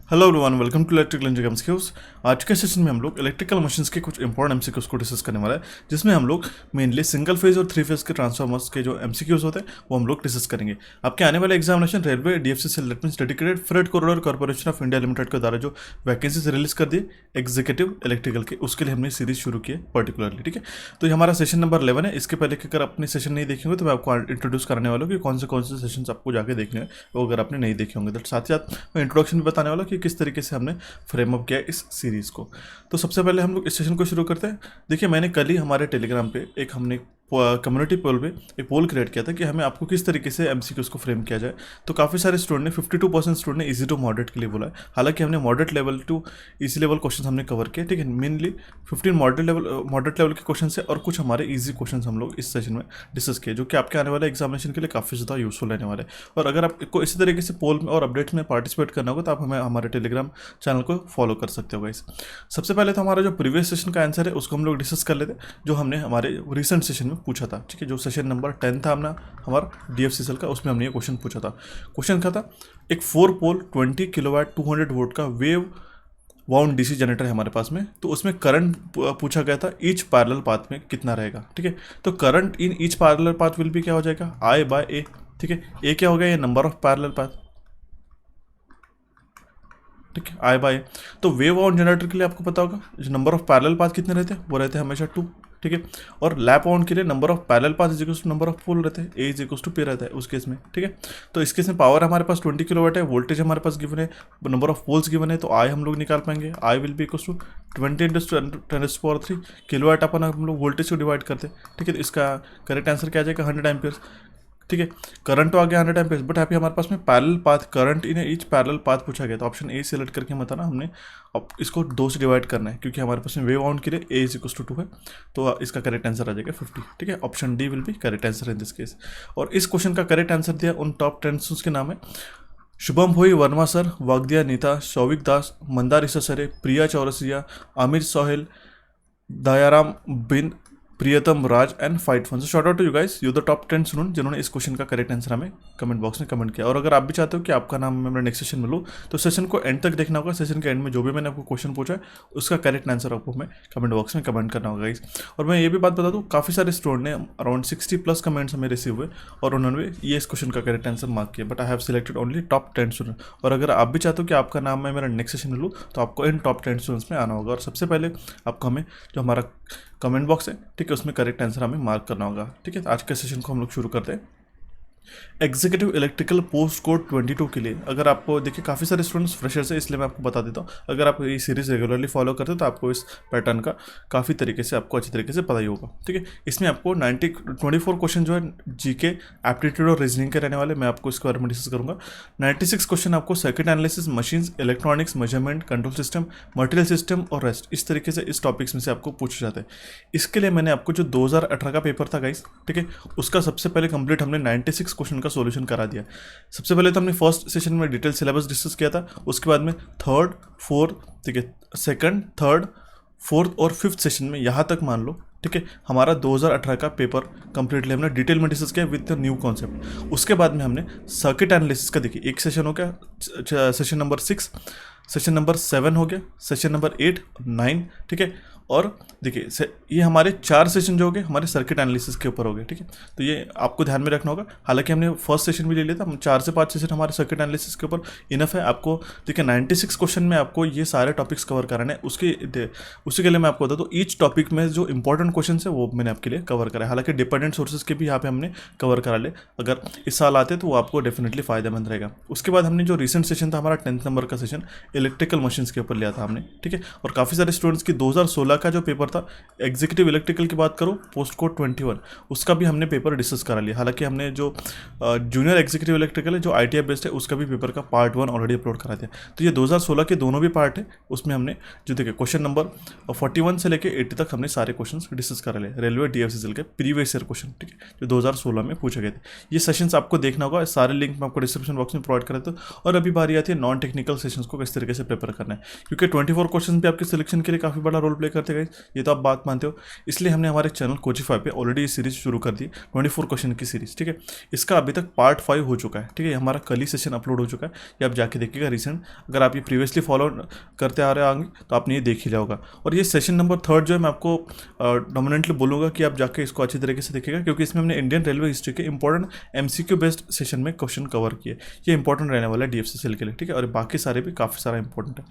Hello everyone, welcome to electrical engineering skills. आज के session में हम लोग इलेक्ट्रिकल मशीन्स के कुछ इंपॉर्टेंट एमसीक्यूज को डिस्कस करने वाला है, जिसमें हम लोग मेनली सिंगल फेज और थ्री फेज के ट्रांसफार्मर्स के जो एमसीक्यूज होते हैं वो हम लोग डिस्कस करेंगे। आपके आने वाले examination railway DFCCL that means dedicated freight corridor corporation of India limited के द्वारा जो वैकेंसीज रिलीज कर दी एग्जीक्यूटिव इलेक्ट्रिकल के, उसके लिए हमने सीरीज शुरू की है पर्टिकुलरली। ठीक है, तो ये हमारा सेशन नंबर 11 है। इसके पहले अगर अपने सेशन नहीं देखेंगे तो मैं आपको इंट्रोड्यूस करने वाला हूँ कि कौन से सेशन आपको जाके देखने हैं वो अगर आपने नहीं देखे होंगे। तो साथ ही साथ मैं इंट्रोडक्शन भी बताने वाला हूँ कि किस तरीके से हमने फ्रेम अप किया इस सीरीज को। तो सबसे पहले हम लोग इस सेशन को शुरू करते हैं। देखिए, मैंने कल ही हमारे टेलीग्राम पे एक हमने कम्युनिटी पोल पे एक पोल क्रिएट किया था कि हमें आपको किस तरीके से एमसीक्यूज को फ्रेम किया जाए। तो काफ़ी सारे स्टूडेंट ने 52% स्टूडेंट ने इजी टू मॉडरेट के लिए बोला है। हालांकि हमने moderate level to easy level question हमने कवर किए। ठीक है, मेनली 15 मॉडरेट लेवल के क्वेश्चन है और कुछ हमारे इजी क्वेश्चन हम लोग इस सेशन में डिस्कस किए, जो कि आपके आने वाले एग्जामिनेशन के लिए काफ़ी ज़्यादा यूजफुल रहने वाले। और अगर आपको इसी तरीके से पोल में और अपडेट्स में पार्टिसिपेट करना होगा तो आप हमें हमारे टेलीग्राम चैनल को फॉलो कर सकते हो गाइस। सबसे पहले तो हमारा जो प्रीवियस सेशन का आंसर है उसको हम लोग डिस्कस कर लेते हैं, जो हमने हमारे रिसेंट सेशन में पूछा था। ठीक है, जो सेशन नंबर 10 था अपना हमारा डीएफसीसीएल का, उसमें हमने ये क्वेश्चन पूछा था। क्वेश्चन क्या था, एक 4 पोल 20 किलोवाट 200 वोल्ट का वेव वाउंड डीसी जनरेटर है हमारे पास में। तो उसमें करंट पूछा गया था ईच पैरेलल पाथ में कितना रहेगा। ठीक है, तो current in each parallel path will भी क्या हो जाएगा, आई बाय ए। ठीक है, ए क्या हो गया, ये नंबर ऑफ पैरेलल पाथ। ठीक है, आई बाय। तो वेव वाउंड जनरेटर के लिए आपको पता होगा जो नंबर ऑफ पैरेलल पाथ कितने रहते हैं, वो रहते हैं हमेशा 2। ठीक है, और लैप वाउंड के लिए number of parallel path is equals to number of pole रहते हैं, A is equals to P रहता है उस केस में। ठीक है, तो इस केस में पावर हमारे पास 20 किलोवाट है, वोल्टेज हमारे पास गिवन है, नंबर ऑफ पोल्स गिवन है, तो आई हम लोग निकाल पाएंगे। I will be equals to 20 × 10⁻³ kilowatt अपन हम लोग वोल्टेज को डिवाइड करते हैं। ठीक है, तो इसका करेक्ट आंसर क्या आ जाएगा, 100 एम्पियर्स। ठीक है, करंट तो आ गया 100 एम्पियर्स, बट यहाँ पे हमारे पास में parallel path current in each parallel path पूछा गया। तो ऑप्शन ए सिलेक्ट करके बताना हमने। अब इसको 2 से डिवाइड करना है क्योंकि हमारे पास में वेव वाउंड के लिए ए इज इक्वल टू 2 है, तो इसका करेक्ट आंसर आ जाएगा 50। ठीक है, option D will be correct answer in this case. और इस क्वेश्चन का करेक्ट आंसर दिया उन टॉप 10 के नाम है, Shubham Bhoi Verma sir, Vagadiya Neeta, Shouvik Das, Mandarisa Sare, Priya Chaurasia, Aamir Sohail, Dayaram Bin, Priyatam Raj and fight fun. So shout out to you guys, you the top 10 student जिन्होंने इस क्वेश्चन का करेक्ट आंसर हमें कमेंट बॉक्स में कमेंट किया। और अगर आप भी चाहते हो कि आपका नाम मैं नेक्स्ट सेशन में लूँ तो सेशन को एंड तक देखना होगा। सेशन के एंड में जो भी मैंने आपको क्वेश्चन पूछा है उसका करेक्ट आंसर आपको हमें कमेंट बॉक्स में कमेंट करना होगा गाइस। और मैं ये भी बात बता दूँ, काफ़ी सारे स्टूडेंट ने अराउंड 60+ कमेंट्स हमें रिसीव हुए और उन्होंने ये इस क्वेश्चन का करेक्ट आंसर मार्क किया, but I have selected only top 10 student. और अगर आप भी चाहते हो कि आपका नाम मैं मेरा नेक्स्ट सेशन में लूँ तो आपको इन टॉप 10 स्टूडेंट्स में आना होगा। और सबसे पहले आपको हमें जो हमारा कमेंट बॉक्स है, ठीक है, उसमें करेक्ट आंसर हमें मार्क करना होगा। ठीक है, आज के सेशन को हम लोग शुरू करते हैं। एग्जीक्यूटिव इलेक्ट्रिकल पोस्ट कोड 22 के लिए अगर आपको देखिए काफ़ी सारे स्टूडेंट्स फ्रेशर्स है, इसलिए मैं आपको बता देता हूँ। अगर आप ये सीरीज रेगुलरली फॉलो करते हो तो आपको इस पैटर्न का काफ़ी तरीके से आपको अच्छी तरीके से पता ही होगा। ठीक है, इसमें आपको 24 क्वेश्चन जो है जीके एप्टीट्यूड और रीजनिंग के रहने वाले, मैं आपको इसके बारे में डिस्कस करूँगा। 96 क्वेश्चन आपको circuit analysis, machines, electronics, measurement, control system, material system और रेस्ट, इस तरीके से इस टॉपिक्स में से आपको पूछे जाते हैं। इसके लिए मैंने आपको जो 2018 का पेपर था गाइस, ठीक है, उसका सबसे पहले कंप्लीट हमने 96 क्वेश्चन का सॉल्यूशन करा दिया। सबसे पहले तो हमने फर्स्ट सेशन में डिटेल सिलेबस डिस्कस किया था, उसके बाद में थर्ड, फोर्थ, ठीक है, सेकंड, थर्ड, फोर्थ और फिफ्थ सेशन में यहाँ तक मान लो, ठीक है, हमारा 2018 का पेपर कंप्लीटली हमने डिटेल में डिस्कस किया विद न्यू कॉन्सेप्ट। उसके बाद में हमने सर्किट एनालिसिस का देखिए एक सेशन हो गया, सेशन नंबर 6, सेशन नंबर 7 हो गया, सेशन नंबर 8, 9, ठीक है, और देखिए ये हमारे 4 सेशन जो हो गए हमारे सर्किट एनालिसिस के ऊपर हो गए। ठीक है, तो ये आपको ध्यान में रखना होगा। हालांकि हमने फर्स्ट सेशन भी ले लिया था, 4 से 5 सेशन हमारे सर्किट एनालिसिस के ऊपर इनफ है। आपको देखिए 96 क्वेश्चन में आपको ये सारे टॉपिक्स कवर कराने हैं। उसी के लिए मैं आपको बता दूँ, ईच टॉपिक में जो इंपॉर्टेंट क्वेश्चन है वो मैंने आपके लिए कवर करा है। हालांकि डिपेंडेंट सोर्सेज के भी यहाँ पे हमने कवर करा ले, अगर इस साल आते तो वो आपको डेफिनेटली फायदेमंद रहेगा। उसके बाद हमने जो रिसेंट सेशन था हमारा 10th नंबर का सेशन इलेक्ट्रिकल मशीन्स के ऊपर लिया था हमने। ठीक है, और काफ़ी सारे स्टूडेंट्स की 2016 का जो पेपर था एग्जीक्यूटिव इलेक्ट्रिकल की बात करो, पोस्ट कोड 21, उसका भी हमने पेपर डिस्कस करा लिया। हालांकि हमने जो जूनियर एग्जीक्यूटिव इलेक्ट्रिकल है जो ITI बेस्ड है उसका भी पेपर का पार्ट 1 ऑलरेडी अपलोड करा दिया। तो ये 2016 के दोनों भी पार्ट है, उसमें हमने जो देखिए क्वेश्चन नंबर 41 से लेकर 80 तक हमने सारे क्वेश्चन डिस्कस करा लिए, रेलवे DFCCL के प्रीवियस ईयर क्वेश्चन, ठीक है, जो 2016 में पूछे गए थे। ये सेशंस आपको देखना होगा, सारे लिंक मैं आपको डिस्क्रिप्शन बॉक्स में प्रोवाइड कर देता हूँ। और अभी बारी आती है नॉन टेक्निकल सेशंस को किस तरीके से प्रिपेयर करना है, क्योंकि 24 क्वेश्चन भी आपके सिलेक्शन के लिए काफ़ी बड़ा रोल प्ले करते हैं। करते गाइस, ये तो आप बात मानते हो। इसलिए हमने हमारे चैनल कोचिफाई पे ऑलरेडी ये सीरीज शुरू कर दी, 24 क्वेश्चन की सीरीज, ठीक है। इसका अभी तक पार्ट 5 हो चुका है, ठीक है। हमारा कल ही सेशन अपलोड हो चुका है, ये आप जाके देखिएगा रिसेंट। अगर आप ये प्रीवियसली फॉलो करते आ रहे होंगे तो आपने ये देख ही लिया होगा। और ये सेशन नंबर 3 जो है मैं आपको डोमिनेंटली बोलूँगा कि आप जाके इसको अच्छी तरीके से देखिएगा, क्योंकि इसमें हमने इंडियन रेलवे हिस्ट्री के इंपॉर्टेंट MCQ बेस्ड सेशन में क्वेश्चन कवर किए। ये इंपॉर्टेंट रहने वाला है DFCCL के लिए, ठीक है। और बाकी सारे भी काफ़ी सारा इंपॉर्टेंट है।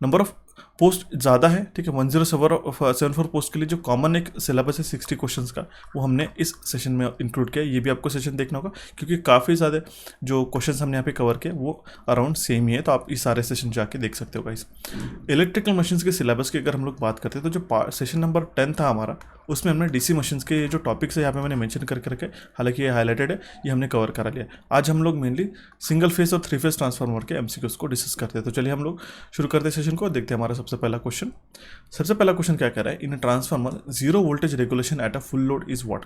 नंबर ऑफ पोस्ट ज़्यादा है, ठीक है। 1074 पोस्ट के लिए जो कॉमन एक सिलेबस है 60 क्वेश्चंस का, वो हमने इस सेशन में इंक्लूड किया। ये भी आपको सेशन देखना होगा, क्योंकि काफ़ी ज़्यादा जो क्वेश्चंस हमने यहाँ पे कवर किए वो अराउंड सेम ही है, तो आप इस सारे सेशन जाके देख सकते हो गाइस। इलेक्ट्रिकल मशीन्स के सिलेबस की अगर हम लोग बात करते हैं तो जो सेशन नंबर 10 था हमारा, उसमें हमने DC मशीन्स के जो टॉपिक्स है यहाँ पे मैंने मेंशन करके रखे, हालांकि ये हाईलाइटेड है, ये हमने कवर करा लिया। आज हम लोग मेनली सिंगल फेज और 3 फेज ट्रांसफार्मर के MCQs को डिस्कस करते हैं। तो चलिए हम लोग शुरू करते हैं सेशन को, देखते हैं हमारा सबसे पहला क्वेश्चन। सबसे पहला क्वेश्चन क्या कह रहा है, इन transformer zero voltage regulation at a full load is what.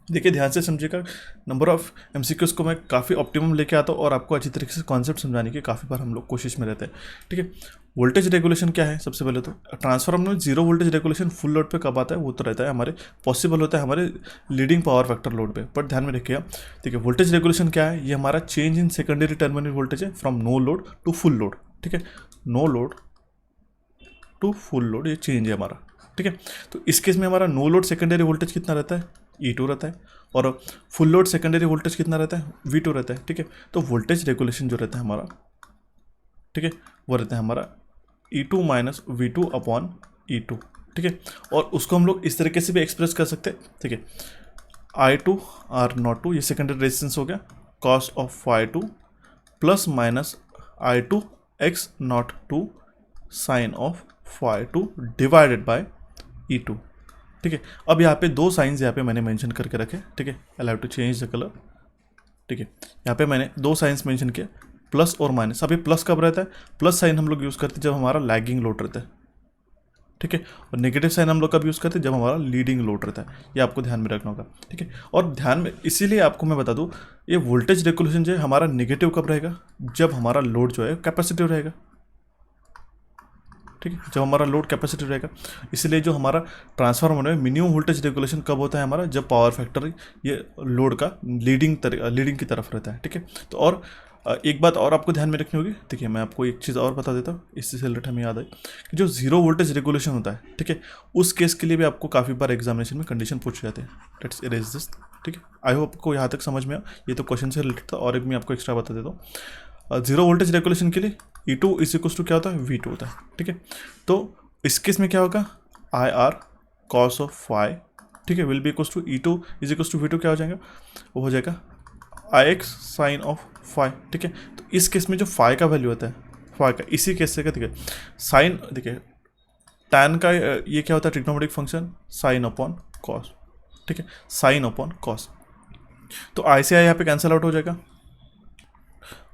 देखिए ध्यान से समझिएगा, नंबर ऑफ MCQs को मैं काफ़ी ऑप्टिमम लेके आता हूँ और आपको अच्छी तरीके से कॉन्सेप्ट समझाने की काफ़ी बार हम लोग कोशिश में रहते हैं, ठीक है। वोल्टेज रेगुलेशन क्या है, सबसे पहले तो ट्रांसफार्मर में zero voltage regulation full load पे कब आता है, वो तो रहता है हमारे पॉसिबल होता है हमारे लीडिंग पावर फैक्टर लोड पे। पर ध्यान में रखिएगा, ठीक है, वोल्टेज रेगुलेशन क्या है, ये हमारा change in secondary terminal voltage है from no load to full load, ठीक है। No load to full load ये चेंज है हमारा, ठीक है। तो इस केस में हमारा नो लोड सेकेंडरी वोल्टेज कितना रहता है, E2 रहता है, और फुल लोड सेकेंडरी वोल्टेज कितना रहता है, V2 रहता है, ठीक है। तो वोल्टेज रेगुलेशन जो रहता है हमारा, ठीक है, वो रहता है हमारा E2 minus V2 upon E2, ठीक है। और उसको हम लोग इस तरीके से भी एक्सप्रेस कर सकते हैं, ठीक है। I2 R02 ये सेकेंडरी रेजिस्टेंस हो गया, cos of phi2 plus minus I2 X02 sine of phi2 divided by E2, ठीक है। अब यहाँ पे दो साइंस यहाँ पे मैंने मेंशन करके रखे, ठीक है। I have to change the colour, ठीक है। यहाँ पे मैंने दो साइंस मेंशन किया, प्लस और माइनस। अभी प्लस कब रहता है, प्लस साइन हम लोग यूज़ करते हैं जब हमारा लैगिंग लोड रहता है, ठीक है। और नेगेटिव साइन हम लोग कब यूज़ करते हैं, जब हमारा लीडिंग लोड रहता है। ये आपको ध्यान में रखना होगा, ठीक है। और ध्यान में इसीलिए आपको मैं बता दूँ, ये वोल्टेज रेगुलेशन जो है हमारा नेगेटिव कब रहेगा, जब हमारा लोड जो है कैपेसिटिव रहेगा, ठीक है, जब हमारा लोड कैपेसिटिव रहेगा। इसलिए जो हमारा ट्रांसफार्मर में मिनिमम वोल्टेज रेगुलेशन कब होता है हमारा, जब पावर फैक्टर ये लोड का लीडिंग की तरफ रहता है, ठीक है। तो और एक बात और आपको ध्यान में रखनी होगी, ठीक है। मैं आपको एक चीज़ और बता देता हूँ, इससे रिलेटेड हमें याद आई कि जो जीरो वोल्टेज रेगुलेशन होता है, ठीक है, उस केस के लिए भी आपको काफ़ी बार एग्जामिनेशन में कंडीशन पूछ जाते हैं। लेट्स इरेज दिस, ठीक है। आई होप आपको यहाँ तक समझ में आया, ये तो क्वेश्चन से रिलेटेड था। और एक मैं आपको एक्स्ट्रा बता देता हूँ, जीरो वोल्टेज रेगुलेशन के लिए E2 इज इक्वल्स टू क्या होता है, V2 होता है, ठीक है। तो इस केस में क्या होगा, IR cos ऑफ phi, ठीक है, will be equals to E2 is equals to V2 क्या हो जाएगा, वो हो जाएगा IX साइन ऑफ phi, ठीक है। तो इस केस में जो phi का वैल्यू होता है, phi का इसी केस से का, ठीक है, साइन देखिए tan का ये क्या होता है, trigonometric function sine upon cos, ठीक है, साइन अपॉन कॉस। तो I से I यहाँ पे कैंसिल आउट हो जाएगा,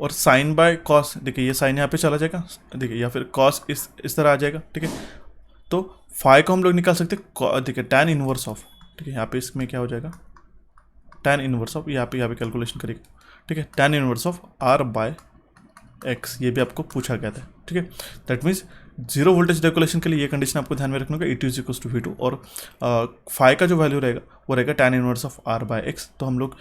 और साइन बाय कॉस, देखिए ये साइन यहाँ पे चला जाएगा, देखिए, या फिर कॉस इस तरह आ जाएगा, ठीक है। तो फाई को हम लोग निकाल सकते हैं, देखिए टैन इनवर्स ऑफ, ठीक है, यहाँ पे इसमें क्या हो जाएगा, टैन इनवर्स ऑफ, यहाँ पे कैलकुलेशन करेगा, ठीक है, tan inverse of R by X, ये भी आपको पूछा गया था, ठीक है। That means zero voltage regulation के लिए ये कंडीशन आपको ध्यान में रखना होगा, E2 is equals to V2, और फाई का जो वैल्यू रहेगा वो रहेगा tan inverse of R by X। तो हम लोग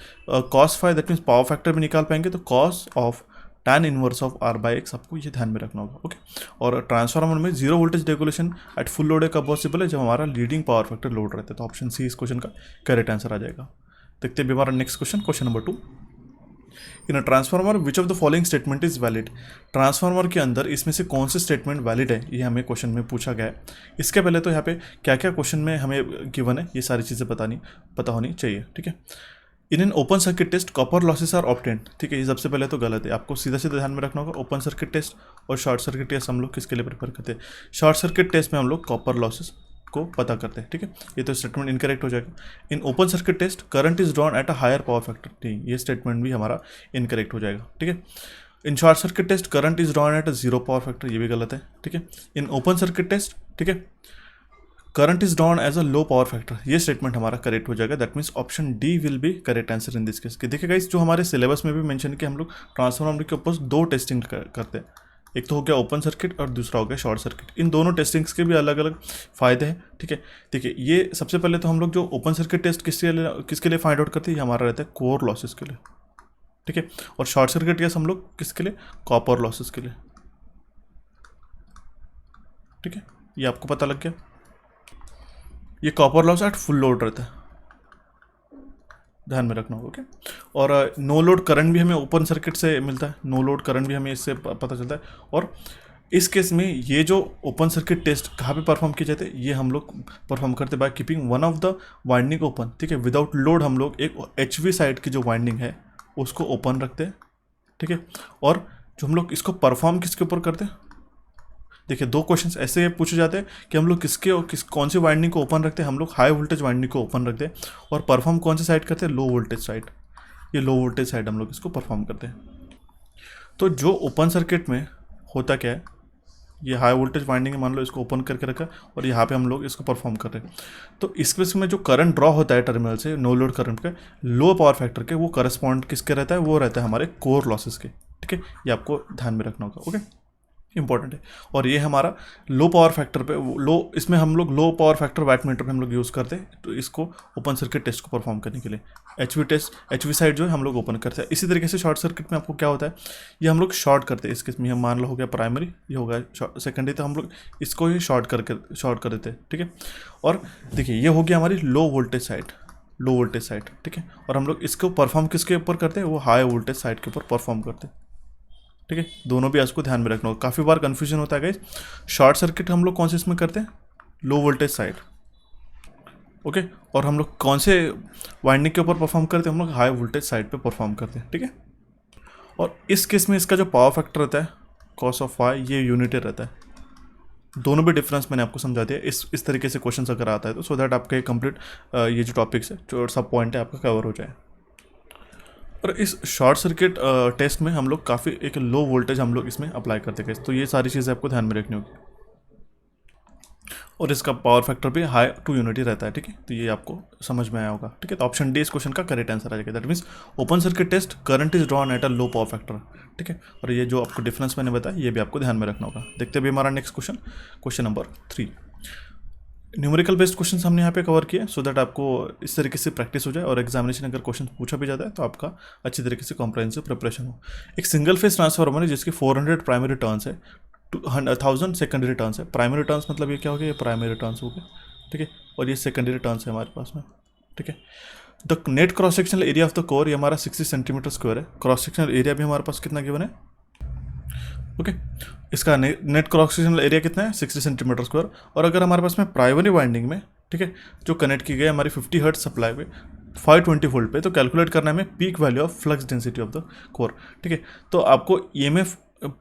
cos phi that means power factor भी निकाल पाएंगे, तो cos of tan inverse of R by X आपको ये ध्यान में रखना होगा, ओके। और ट्रांसफार्मर में zero voltage regulation at full load कब पॉसिबल है, जब हमारा लीडिंग पावर फैक्टर लोड रहता है। तो ऑप्शन सी इस क्वेश्चन का करेक्ट आंसर आ जाएगा। देखते हैं हमारा next question, question number 2। In a transformer which of the following statement is valid. Transformer के अंदर इसमें से कौन से स्टेटमेंट वैलिड है, ये हमें क्वेश्चन में पूछा गया है। इसके पहले तो यहाँ पे क्या क्या क्वेश्चन में हमें गिवन है, ये सारी चीज़ें पता होनी चाहिए, ठीक है। In an open circuit test copper losses are obtained, ठीक है, ये सबसे पहले तो गलत है, आपको सीधा सीधा ध्यान में रखना होगा। ओपन सर्किट टेस्ट और शॉर्ट सर्किट टेस्ट हम लोग किसके लिए प्रेफर करते हैं, शॉर्ट सर्किट टेस्ट में हम लोग कॉपर लॉसेस को पता करते हैं, ठीक है। ये तो स्टेटमेंट इनकरेक्ट हो जाएगा। In open circuit test current is drawn at a higher power factor, ठीक, ये स्टेटमेंट भी हमारा इनकरेक्ट हो जाएगा, ठीक है। In short circuit test current is drawn at a zero power factor, ये भी गलत है, ठीक है। इन ओपन सर्किट टेस्ट, ठीक है, current is drawn as a low power factor, ये स्टेटमेंट हमारा करेक्ट हो जाएगा। That means option D will be correct answer in this case. देखिए गाइस, जो हमारे सिलेबस में भी मेंशन किया, हम लोग ट्रांसफार्मर के ऊपर दो टेस्टिंग करते हैं, एक तो हो गया ओपन सर्किट और दूसरा हो गया शॉर्ट सर्किट। इन दोनों टेस्टिंग्स के भी अलग अलग फ़ायदे हैं, ठीक है। देखिए ये सबसे पहले तो हम लोग जो ओपन सर्किट टेस्ट किसके लिए फाइंड आउट करते हैं, ये हमारा रहता है कोर लॉसेस के लिए, ठीक है। और शॉर्ट सर्किट टेस्ट हम लोग किसके लिए, कॉपर लॉसेस के लिए, ठीक है। ये आपको पता लग गया। ये copper loss at full load रहता है, ध्यान में रखना होगा, ओके। और नो लोड करंट भी हमें ओपन सर्किट से मिलता है, नो लोड करंट भी हमें इससे पता चलता है। और इस केस में ये जो ओपन सर्किट टेस्ट कहाँ पे परफॉर्म किए जाते हैं, ये हम लोग परफॉर्म करते by keeping one of the winding open, ठीक है। विदाउट लोड हम लोग एक HV साइड की जो वाइंडिंग है उसको ओपन रखते हैं, ठीक है। और जो हम लोग इसको परफॉर्म किसके ऊपर करते हैं, देखिए 2 क्वेश्चंस ऐसे पूछे जाते हैं कि हम लोग कौन सी वाइंडिंग को ओपन रखते हैं, हम लोग हाई वोल्टेज वाइंडिंग को ओपन रखते हैं। और परफॉर्म कौन सी साइड करते हैं, लो वोल्टेज साइड, ये लो वोल्टेज साइड हम लोग इसको परफॉर्म करते हैं। तो जो ओपन सर्किट में होता क्या है, ये हाई वोल्टेज वाइंडिंग है, मान लो इसको ओपन करके रखा और यहाँ पे हम लोग इसको परफॉर्म कर रहे हैं। तो इस केस में जो करंट ड्रॉ होता है टर्मिनल से, नो लोड करंट के, लो पावर फैक्टर के, वो करस्पॉन्ड किसके रहता है, वो रहता है हमारे कोर लॉसेस के, ठीक है। ये आपको ध्यान में रखना होगा, ओके, इंपॉर्टेंट है। और ये हमारा लो पावर फैक्टर पे, इसमें हम लोग लो पावर फैक्टर वाटमीटर पे हम लोग यूज़ करते हैं, तो इसको ओपन सर्किट टेस्ट को परफॉर्म करने के लिए HV साइड जो है हम लोग ओपन करते हैं। इसी तरीके से शॉर्ट सर्किट में आपको क्या होता है, ये हम लोग शॉर्ट करते हैं। इसके में हम मान लो हो गया प्राइमरी, ये हो गया सेकेंडरी, तो हम लोग इसको ही शॉर्ट कर देते हैं, ठीक है। और देखिए ये हो गया हमारी लो वोल्टेज साइड, ठीक है। और हम लोग इसको परफॉर्म किसके ऊपर करते हैं, वो हाई वोल्टेज साइड के ऊपर परफॉर्म करते हैं, ठीक है। दोनों भी आपको ध्यान में रखना होगा, काफ़ी बार कन्फ्यूजन होता है गाइस। शॉर्ट सर्किट हम लोग कौन से इसमें करते हैं, लो वोल्टेज साइड, ओके। और हम लोग कौन से वाइंडिंग के ऊपर परफॉर्म करते हैं, हम लोग हाई वोल्टेज साइड पे परफॉर्म करते हैं, ठीक है। और इस केस में इसका जो पावर फैक्टर रहता है cos ऑफ y, ये यूनिटी रहता है। दोनों भी डिफरेंस मैंने आपको समझा दिया। इस तरीके से क्वेश्चन अगर आता है तो सो दैट आपके कंप्लीट ये जो टॉपिक्स है, जो सब पॉइंट है, आपका कवर हो जाए। और इस शॉर्ट सर्किट टेस्ट में हम लोग काफ़ी एक लो वोल्टेज हम लोग इसमें अप्लाई करते हैं, तो ये सारी चीज़ें आपको ध्यान में रखनी होगी। और इसका पावर फैक्टर भी हाई टू यूनिटी रहता है, ठीक है। तो ये आपको समझ में आया होगा, ठीक है। तो ऑप्शन डी इस क्वेश्चन का करेक्ट आंसर आ जाएगा। That means open circuit test current is drawn at a low power factor, ठीक है। और ये जो आपको डिफरेंस मैंने बताया, ये भी आपको ध्यान में रखना होगा। देखते भी हमारा next question number 3। Numerical based question हमने यहाँ पे कवर किया, सो दैट आपको इस तरीके से प्रैक्टिस हो जाए और एग्जामिनेशन अगर क्वेश्चन पूछा भी जाता है तो आपका अच्छी तरीके से कॉम्प्रहेंसिव प्रिपरेशन हो। एक सिंगल फेस ट्रांसफार्मर है जिसके 400 प्राइमरी टर्न्स है, 1000 सेकेंडरी टर्न्स है। प्राइमरी टर्न्स मतलब ये क्या हो गया, ये प्राइमरी टर्न्स हो गए, ठीक है। और ये सेकेंडरी टर्न्स है हमारे पास में, ठीक है। The net cross sectional area of the core, ये हमारा 60 सेंटीमीटर स्क्वायर है। क्रॉस सेक्शनल एरिया भी हमारे पास कितना गिवन है, ओके। इसका नेट क्रॉस सेक्शनल एरिया कितना है, 60 सेंटीमीटर स्क्वायर। और अगर हमारे पास में प्राइमरी वाइंडिंग में, ठीक है, जो कनेक्ट की गई हमारी 50 हर्ट्ज सप्लाई पे 520 वोल्ट पे, तो कैलकुलेट करना है हमें peak value of flux density of the core, ठीक है। तो आपको EMF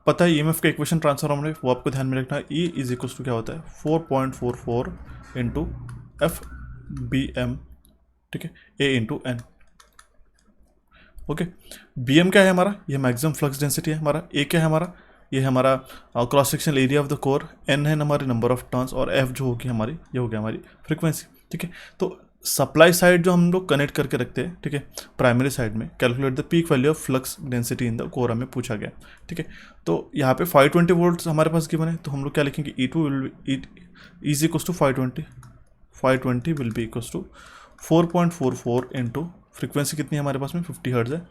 पता है, EMF का इक्वेशन ट्रांसफॉर्मर है, वो आपको ध्यान में रखना है। E इज इक्वल टू क्या होता है, 4.44 इंटू FBM, ठीक है, A into N, okay. BM क्या है हमारा, ये मैक्सिमम फ्लक्स डेंसिटी है हमारा। A क्या है हमारा, ये हमारा cross sectional area of the core, N है हमारी नंबर ऑफ टर्न्स, और F जो होगी हमारी, ये हो गया हमारी फ्रीक्वेंसी, ठीक है। तो सप्लाई साइड जो हम लोग कनेक्ट करके रखते हैं, ठीक है, प्राइमरी साइड में, calculate the peak value of flux density in the core हमें पूछा गया, ठीक है। तो यहाँ पे 520 वोल्ट हमारे पास गिवन है, तो हम लोग क्या लिखेंगे, E2 is equal to 520 will be equal to 4.44 into frequency कितनी है हमारे पास में, 50 हर्ट्ज है।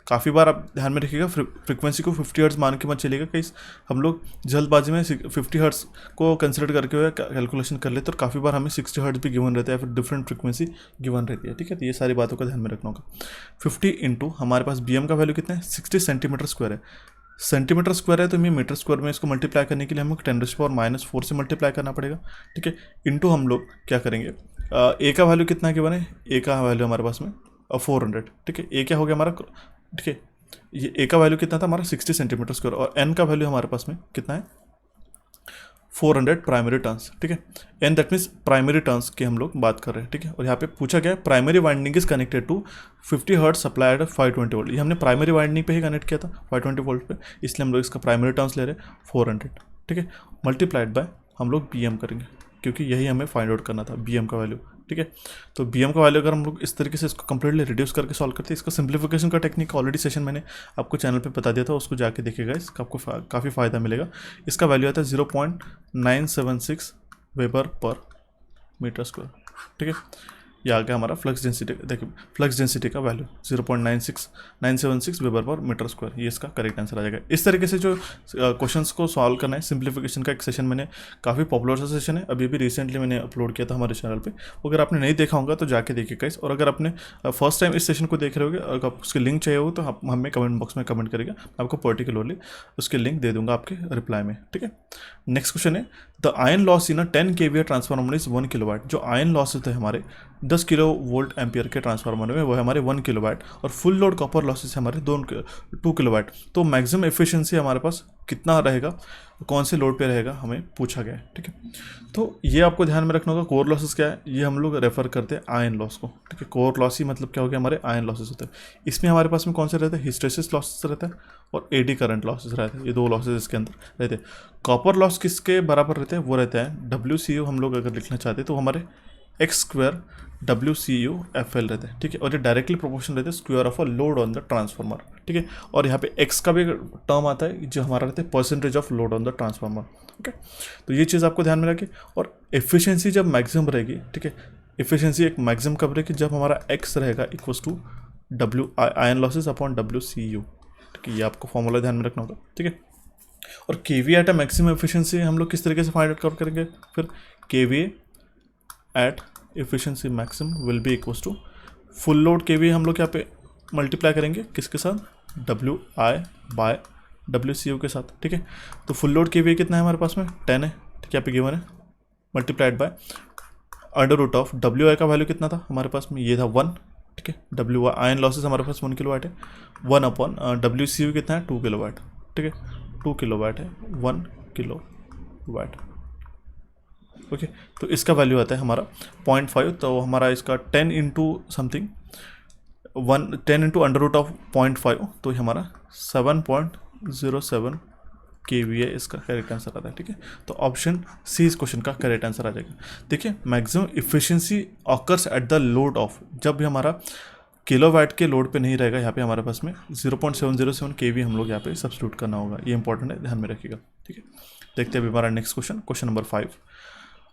काफ़ी बार आप ध्यान में रखिएगा, फ्रीक्वेंसी को 50 हर्ट्ज मान के मत चलिएगा, कहीं हम लोग जल्दबाजी में 50 हर्ट्ज को कंसिडर करके हुए कैलकुलेशन कर लेते, और काफ़ी बार हमें 60 हर्ट्ज भी गिवन रहता है, फिर डिफरेंट फ्रीक्वेंसी गिवन रहती है, ठीक है। तो ये सारी बातों का ध्यान में रखना होगा। 50 इंटू हमारे पास BM का वैल्यू कितना है, 60 सेंटीमीटर स्क्वायर है। सेंटीमीटर स्क्वायर है तो हमें मीटर स्क्वायर में इसको मल्टीप्लाई करने के लिए हमें 10⁻⁻⁴ से मल्टीप्लाई करना पड़ेगा, ठीक है। इंटू हम लोग क्या करेंगे, A का वैल्यू कितना के बने, A का वैल्यू हमारे पास में 400, ठीक है। A क्या हो गया हमारा, ठीक है, ये A का वैल्यू कितना था हमारा 60 सेंटीमीटर स्क्वायर, और N का वैल्यू हमारे पास में कितना है 400 प्राइमरी टर्न्स, ठीक है। N that means primary turns की हम लोग बात कर रहे हैं, ठीक है। और यहाँ पे पूछा गया primary winding is connected to 50 hertz supply at 520 volt, ये हमने प्राइमरी वाइंडिंग पे ही कनेक्ट किया था 520 वोल्ट पे, इसलिए हम लोग इसका प्राइमरी टर्न्स ले रहे हैं 400, ठीक है। मल्टीप्लाइड बाय हम लोग BM करेंगे, क्योंकि यही हमें फाइंड आउट करना था BM का वैल्यू, ठीक है। तो BM का वैल्यू अगर हम लोग इस तरीके से इसको कंप्लीटली रिड्यूस करके सॉल्व करते हैं, इसका सिंप्लीफिकेशन का टेक्निक ऑलरेडी सेशन मैंने आपको चैनल पे बता दिया था, उसको जाके देखिएगा, इसका आपको काफ़ी फ़ायदा मिलेगा। इसका वैल्यू आता है 0.976 वेबर पर मीटर स्क्वायर, ठीक है। ये आ गया हमारा फ्लक्स डेंसिटी। देखिए फ्लक्स डेंसिटी का value 0.976 weber per metre square, ये इसका करेक्ट आंसर आ जाएगा। इस तरीके से जो क्वेश्चंस को सॉल्व करना है, सिंप्लीफिकेशन का एक सेशन मैंने काफ़ी पॉपुलर सा सेशन है, अभी भी रिसेंटली मैंने अपलोड किया था हमारे चैनल पे। अगर आपने नहीं देखा होगा तो जाके देखिएगा इस, और अगर आपने फर्स्ट टाइम इस सेशन को देख रहे होगे, अगर उसकी लिंक चाहिए हो तो आप हमें कमेंट बॉक्स में कमेंट करेगा, आपको पर्टिकुलरली उसकी लिंक दे दूंगा आपके रिप्लाई में, ठीक है। नेक्स्ट क्वेश्चन है, the iron loss in a 10 kVA transformer is 1 kilowatt. जो आयन लॉस होते हैं हमारे 10 किलो वोल्ट एम्पियर के ट्रांसफार्मर में, वो है हमारे 1 किलोवाट, और फुल लोड कॉपर लॉसेस हमारे 2 किलोवाट। तो मैक्सिमम एफिशिएंसी हमारे पास कितना रहेगा, कौन से लोड पे रहेगा, हमें पूछा गया है, ठीक है। तो ये आपको ध्यान में रखना होगा। कोर लॉसेस क्या है, ये हम लोग रेफर करते हैं आयन लॉस को, ठीक है। कोर लॉस ही मतलब क्या हो गया, हमारे आयन लॉसेस होते हैं। इसमें हमारे पास में कौन से रहते हैं, हिस्टेरेसिस लॉसेस रहता है और एडी करंट लॉसेस रहते हैं, ये दो लॉसेस इसके अंदर रहते हैं। कॉपर लॉस किसके बराबर रहते हैं, वो रहता है WCU। हम लोग अगर लिखना चाहते हैं तो हमारे x² WCU/FL रहता है, ठीक है। और ये डायरेक्टली प्रोपोर्शनल रहता है square of a load on the transformer, ठीक है। और यहाँ पे x का भी टर्म आता है जो हमारा रहता है percentage of load on the transformer, okay. तो ये चीज़ आपको ध्यान में रखिए। और एफिशिएंसी जब मैक्सिमम रहेगी, ठीक है, एफिशिएंसी एक मैक्सिमम कब रहेगी, जब हमारा x रहेगा equals to W iron losses upon WCU, ठीक है। ये आपको फॉर्मूला ध्यान में रखना होगा, ठीक है। और KVA at a maximum efficiency हम लोग किस तरीके से फाइंड आउट करेंगे, फिर KVA at efficiency maximum will be equals to full load KVA हम लोग यहाँ पे मल्टीप्लाई करेंगे किसके साथ, WI/WCU के साथ, ठीक है। तो फुल लोड KVA कितना है हमारे पास में 10 है, ठीक है, यहाँ पे गिवन है, मल्टीप्लाइड बाय √ऑफ WI का वैल्यू कितना था हमारे पास में, ये था 1, ठीक है। WI आयन लॉसेस हमारे पास 1 किलोवाट है, 1 अपॉन WCU कितना है 2 किलोवाट, ठीक है। 2 किलोवाट है 1 किलोवाट, ओके। तो इसका वैल्यू आता है हमारा 0.5। तो हमारा इसका 10 इंटू समथिंग 10 इंटू √ऑफ 0.5, तो हमारा 7.07 KVA इसका करेक्ट आंसर आता है, ठीक है। तो ऑप्शन सी इस क्वेश्चन का करेक्ट आंसर आ जाएगा। देखिए maximum efficiency occurs at the load of, जब भी हमारा किलोवाट के लोड पे नहीं रहेगा, यहाँ पे हमारे पास में 0.707 KVA हम लोग यहाँ पे सब्स्टिट्यूट करना होगा, ये इंपॉर्टेंट है, ध्यान में रखिएगा, ठीक है। देखते हैं अभी हमारा next question, question number 5।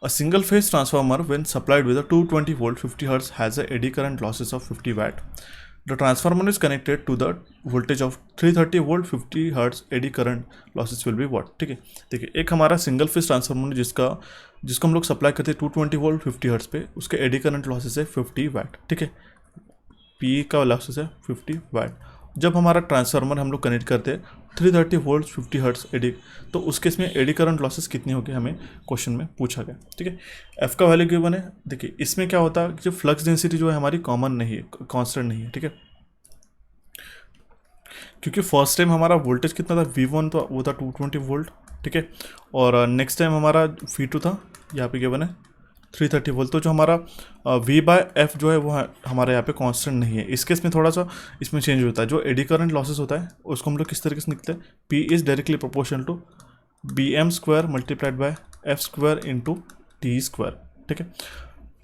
A single phase transformer when supplied with a 220 volt 50 Hz has a eddy current losses of 50 watt. The transformer is connected to the voltage of 330 volt 50 Hz eddy current losses will be what, ठीक है। देखिए एक हमारा single phase transformer जिसको हम लोग supply करते हैं 220 वोल्ट 50 हर्ट्ज पे, उसके एडी करंट लॉसेस है 50 वाट, ठीक है। पी का लॉसेस है 50 वाट। जब हमारा ट्रांसफार्मर हम लोग कनेक्ट करते हैं 330 वोल्ट 50 हर्ट्ज एडी, तो उस केस में एडी करंट लॉसेस कितने होंगे हमें क्वेश्चन में पूछा गया, ठीक है। एफ का वैल्यू गिवन है। देखिए इसमें क्या होता है, जो फ्लक्स डेंसिटी जो है हमारी कॉमन नहीं है, कांस्टेंट नहीं है, ठीक है। क्योंकि फर्स्ट टाइम हमारा वोल्टेज कितना था V1, तो वो था 220 वोल्ट, ठीक है। और नेक्स्ट टाइम हमारा V2 था, यहाँ पे गिवन है 330 वोल्ट। तो जो हमारा V/F जो है वो हमारे यहाँ पे कांस्टेंट नहीं है। इस केस में थोड़ा सा इसमें चेंज होता है। जो एडी करंट लॉसेस होता है उसको हम लोग किस तरीके से निकलते हैं, P is directly proportional to BM² multiplied by F² into T², ठीक है।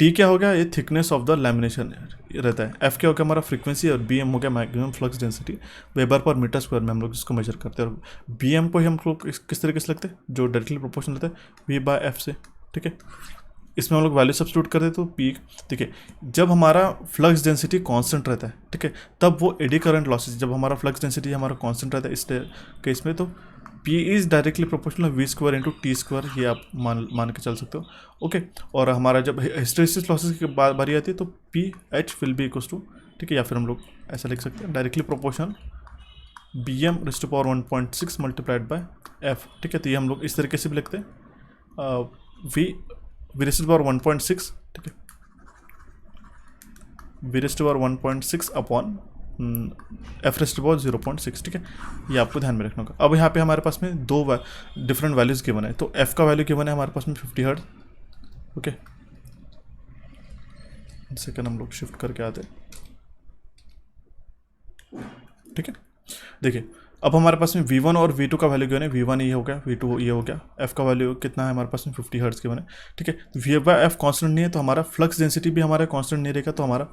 T क्या हो गया, ये थिकनेस ऑफ द लैमिनेशन रहता है। F क्या हो गया हमारा फ्रीक्वेंसी, और BM हो गया maximum flux density weber per metre square में हम लोग इसको मेजर करते हैं। और BM को ही हम लोग किस तरीके से लगते हैं, जो डायरेक्टली प्रोपोर्शनल रहता है V/F से, ठीक है। इसमें हम लोग वैल्यू सब्स्टिट्यूट कर देते तो पी, ठीक है। जब हमारा फ्लक्स डेंसिटी कांस्टेंट रहता है, ठीक है, तब वो एडी करंट लॉसेस, जब हमारा फ्लक्स डेंसिटी हमारा कांस्टेंट रहता है इस केस में, तो P is directly proportional V² into T², ये आप मान के चल सकते हो, ओके। और हमारा जब हिस्टेरेसिस लॉसेस की बारी आती है तो PH will be equals to, ठीक है, या फिर हम लोग ऐसा लिख सकते हैं directly proportional BM⁻1.6 multiplied by F, ठीक है। तो ये हम लोग इस तरीके से भी लिखते हैं V⁻1.6, ठीक है, V⁻1.6 अपॉन F⁻0.6, ठीक है। ये आपको ध्यान में रखना होगा। अब यहाँ पे हमारे पास में दो डिफरेंट वैल्यूज़ गिवन है। तो F का वैल्यू गिवन है हमारे पास में 50 हर्ट्ज, ओके। सेकंड हम लोग शिफ्ट करके आते हैं, ठीक है। देखिए अब हमारे पास में V1 और V2 का वैल्यू गिवन है, V1 ये हो गया, V2 ये हो गया, F का वैल्यू कितना है हमारे पास में 50 हर्ट्ज गिवन है, ठीक है। V बाय F कॉन्स्टेंट नहीं है तो हमारा फ्लक्स डेंसिटी भी हमारा कॉन्स्टेंट नहीं रहेगा, तो हमारा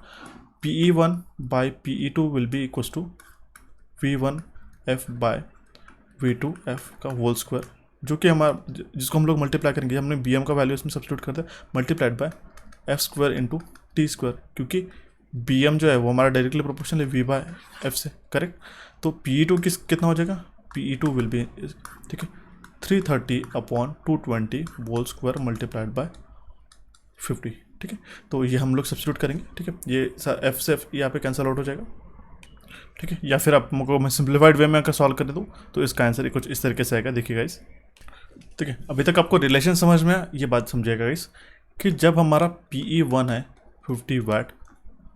PE1 by PE2 will be equals to V1 F by V2 F का होल स्क्वायर, जो कि हमारा जिसको हम लोग मल्टीप्लाई करेंगे, हमने BM का वैल्यू इसमें सब्स्टिट्यूट कर दिया, multiplied by F square into T square, क्योंकि BM जो है वो हमारा डायरेक्टली प्रोपोर्शनल है V बाय F से, करेक्ट। तो PE2 कितना हो जाएगा, PE2 विल बी, ठीक है, 330 upon 220 whole square multiplied by 50, ठीक है। तो ये हम लोग सब्स्टिट्यूट करेंगे, ठीक है, ये F से F यहाँ पे कैंसिल आउट हो जाएगा, ठीक है। या फिर आपको मैं सिंप्लीफाइड वे में अगर सॉल्व कर दूँ तो इसका आंसर कुछ इस तरीके से आएगा, देखिएगा इस, ठीक है। अभी तक आपको रिलेशन समझ में ये बात समझिएगा इस कि जब हमारा PE1 है 50 वाट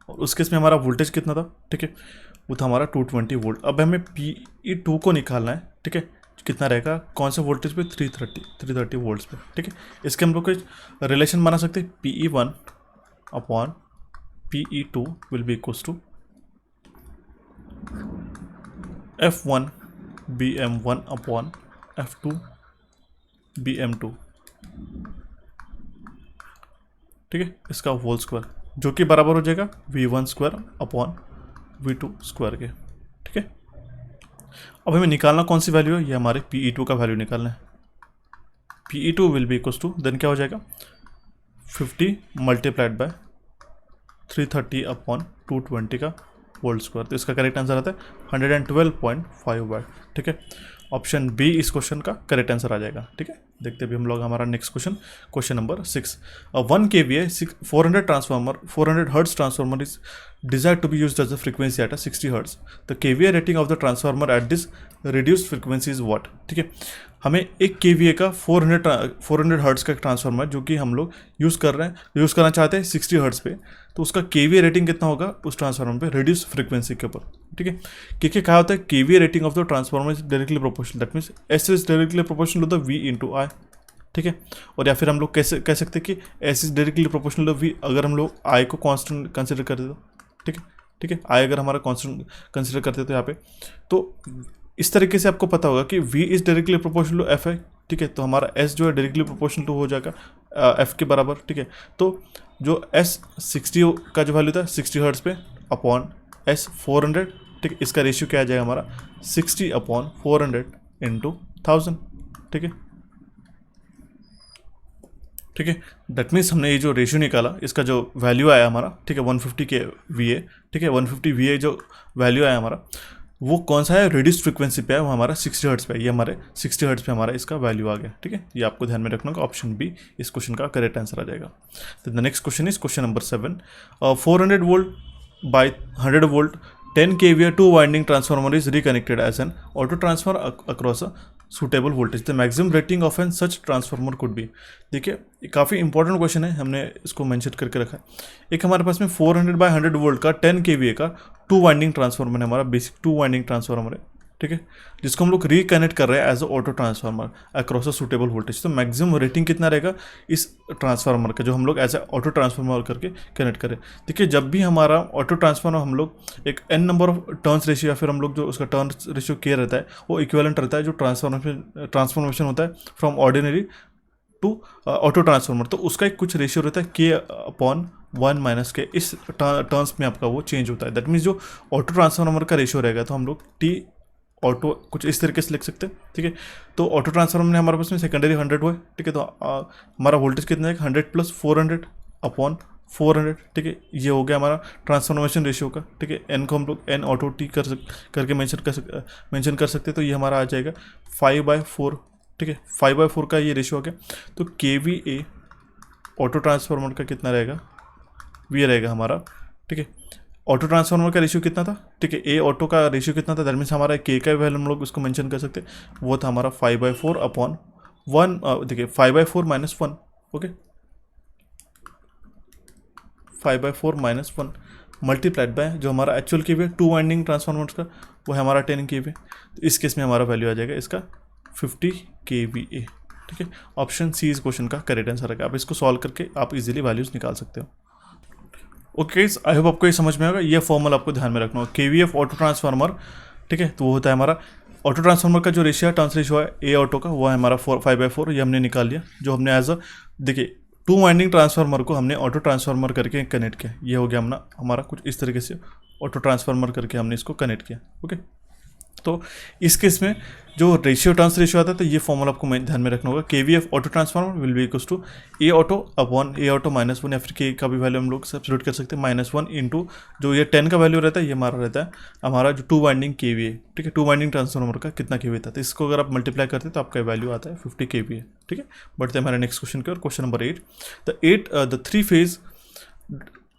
और उस केस में हमारा वोल्टेज कितना था, ठीक है, वो था हमारा 220 वोल्ट। अब हमें PE2 को निकालना है, ठीक है, कितना रहेगा, कौन से वोल्टेज पे, 330 वोल्ट्स पे, ठीक है। इसके हम लोग कोई रिलेशन बना सकते हैं, PE1 upon PE2 will be equals to F1 BM1 upon F2 BM2, ठीक है, इसका होल स्क्वायर, जो कि बराबर हो जाएगा V1 square upon V2 square के, ठीक है। अब हमें निकालना कौन सी वैल्यू है, ये हमारे PE2 का वैल्यू निकालना है। PE2 will be equals to, then क्या हो जाएगा 50 मल्टीप्लाइड बाय 330 अपॉन 220 का होल स्क्वायर, तो इसका करेक्ट आंसर आता है 112.5 वाट, ठीक है। ऑप्शन बी इस क्वेश्चन का करेक्ट आंसर आ जाएगा, ठीक है। देखते भी हम लोग हमारा next question, question number 6। 1 kVA 400 transformer 400 hertz transformer is desired to be used as a frequency at a 60 hertz. The kVA rating of the transformer at this reduced frequency is what? ठीक है, हमें एक kVA का 400 hertz का transformer जो कि हम लोग यूज़ करना चाहते हैं 60 हर्ट्ज पे, तो उसका kVA रेटिंग कितना होगा उस ट्रांसफार्मर पे रिड्यूस फ्रीक्वेंसी के ऊपर, ठीक है। क्योंकि कहा होता है kVA rating of the transformer is directly proportional, that means S is directly proportional to the V into I, ठीक है। और या फिर हम लोग कैसे कह सकते हैं कि S is directly proportional to V अगर हम लोग I को कॉन्स्टेंट कंसिडर कर दे, ठीक है, आई अगर हमारा कांस्टेंट कंसिडर करते तो यहाँ पे, तो इस तरीके से आपको पता होगा कि V is directly proportional to F है, ठीक है। तो हमारा S जो है डायरेक्टली प्रोपोर्शनल टू हो जाएगा F के बराबर, ठीक है। तो जो S 60 का जो वैल्यू था 60 हर्ट्ज पे अपॉन S 400, ठीक है, इसका रेशियो क्या आ जाएगा हमारा 60 अपॉन 400 इंटू 1000, ठीक है, ठीक है। दैट मीन्स हमने ये जो रेशियो निकाला इसका जो वैल्यू आया हमारा, ठीक है, 150 के VA, ठीक है, 150 VA जो वैल्यू आया हमारा वो कौन सा है, रिड्यूस्ड फ्रीक्वेंसी पे है, वो हमारा 60 हर्ट्ज पे है, ये हमारे 60 हर्ट्ज पे हमारा इसका वैल्यू आ गया, ठीक है। ये आपको ध्यान में रखना होगा, ऑप्शन बी इस क्वेश्चन का करेक्ट आंसर आ जाएगा। तो the next question is question number 7। 400 volt by 100 volt 10 kVA 2 winding transformer is reconnected as an auto transfer across a suitable voltage. The maximum rating of an such transformer could be. देखिए काफ़ी important question है, हमने इसको mention करके रखा है। एक हमारे पास में 400 बाय 100 वोल्ट का 10 kVA का 2 वाइंडिंग ट्रांसफार्मर है, हमारा बेसिक 2 वाइंडिंग ट्रांसफार्मर है, ठीक है, जिसको हम लोग रिकनेक्ट कर रहे हैं as a auto transformer across a suitable voltage. तो मैक्सिमम रेटिंग कितना रहेगा इस ट्रांसफार्मर का जो हम लोग एज अ ऑटो ट्रांसफार्मर करके कनेक्ट करें। देखिए जब भी हमारा ऑटो ट्रांसफार्मर हम लोग एक n number of turns ratio या फिर हम लोग जो उसका टर्न्स रेशियो के रहता है वो इक्विवेलेंट रहता है जो ट्रांसफॉर्मेशन होता है from ordinary to auto transformer, तो उसका एक कुछ रेशियो रहता है k अपॉन 1 माइनस के, इस टर्म्स में आपका वो चेंज होता है। दैट मीन्स जो ऑटो ट्रांसफार्मर का रेशियो रहेगा तो हम लोग T ऑटो कुछ इस तरीके से लिख सकते हैं, ठीक है। तो ऑटो ट्रांसफार्मर में हमारे पास में सेकेंडरी 100 हुआ है, ठीक है, तो हमारा वोल्टेज कितना है 100 प्लस 400 अपॉन 400, ठीक है, ये हो गया हमारा ट्रांसफॉर्मेशन रेशियो का, ठीक है। एन को हम लोग एन ऑटो टी करके मेंशन कर सकते हैं, तो ये हमारा आ जाएगा 5/4, ठीक है, 5/4 का ये रेशियो आ गया। तो KVA ऑटो ट्रांसफार्मर का कितना रहेगा, ये रहेगा हमारा, ठीक है। ऑटो ट्रांसफार्मर का रेशियो कितना था, ठीक है, ए ऑटो का रेशियो कितना था, दैट मीन्स हमारा के का वैल्यू हम लोग उसको मेंशन कर सकते हैं, वो था हमारा 5/4 अपॉन 1, देखिए 5/4 minus 1, okay, 5/4 minus 1 multiplied by जो हमारा एक्चुअल के 2 वाइंडिंग ट्रांसफार्मर्स का वो है हमारा 10 kVA। तो इस केस में हमारा वैल्यू आ जाएगा इसका 50 kVA, ठीक है। ऑप्शन सी इस क्वेश्चन का करेक्ट आंसर है। आप इसको सॉल्व करके आप इजीली वैल्यूज निकाल सकते हो। ओके, आई होप आपको ये समझ में आएगा। ये फॉर्मूला आपको ध्यान में रखना होगा। KVA ऑटो ट्रांसफार्मर, ठीक है, तो वो होता है हमारा ऑटो ट्रांसफार्मर का जो रेशियो है, टर्न्स रेशियो है ए ऑटो का, वो है हमारा 5/4, ये हमने निकाल लिया, जो हमने एज अ, देखिए 2 वाइंडिंग ट्रांसफार्मर को हमने ऑटो ट्रांसफार्मर करके कनेक्ट किया, ये हो गया हमारा कुछ इस तरीके से ऑटो ट्रांसफार्मर करके हमने इसको कनेक्ट किया। ओके, तो इस केस में जो रेशियो टर्न्स रेशियो आता है, तो ये फॉर्मूला आपको ध्यान में रखना होगा, KVF auto transformer will be equals to a auto upon a auto -1, या फिर के का भी वैल्यू हम लोग सब्स्टिट्यूट कर सकते हैं, -1 इंटू जो ये 10 का वैल्यू रहता है, ये हमारा रहता है हमारा जो 2 वाइंडिंग KVA, ठीक है, 2 वाइंडिंग ट्रांसफार्मर का कितना KVA था, तो इसको अगर आप मल्टीप्लाई करते हैं तो आपका वैल्यू आता है 50 KVA। ठीक है, बढ़ते हैं हमारे नेक्स्ट क्वेश्चन की ओर, question number 8। The 3 phase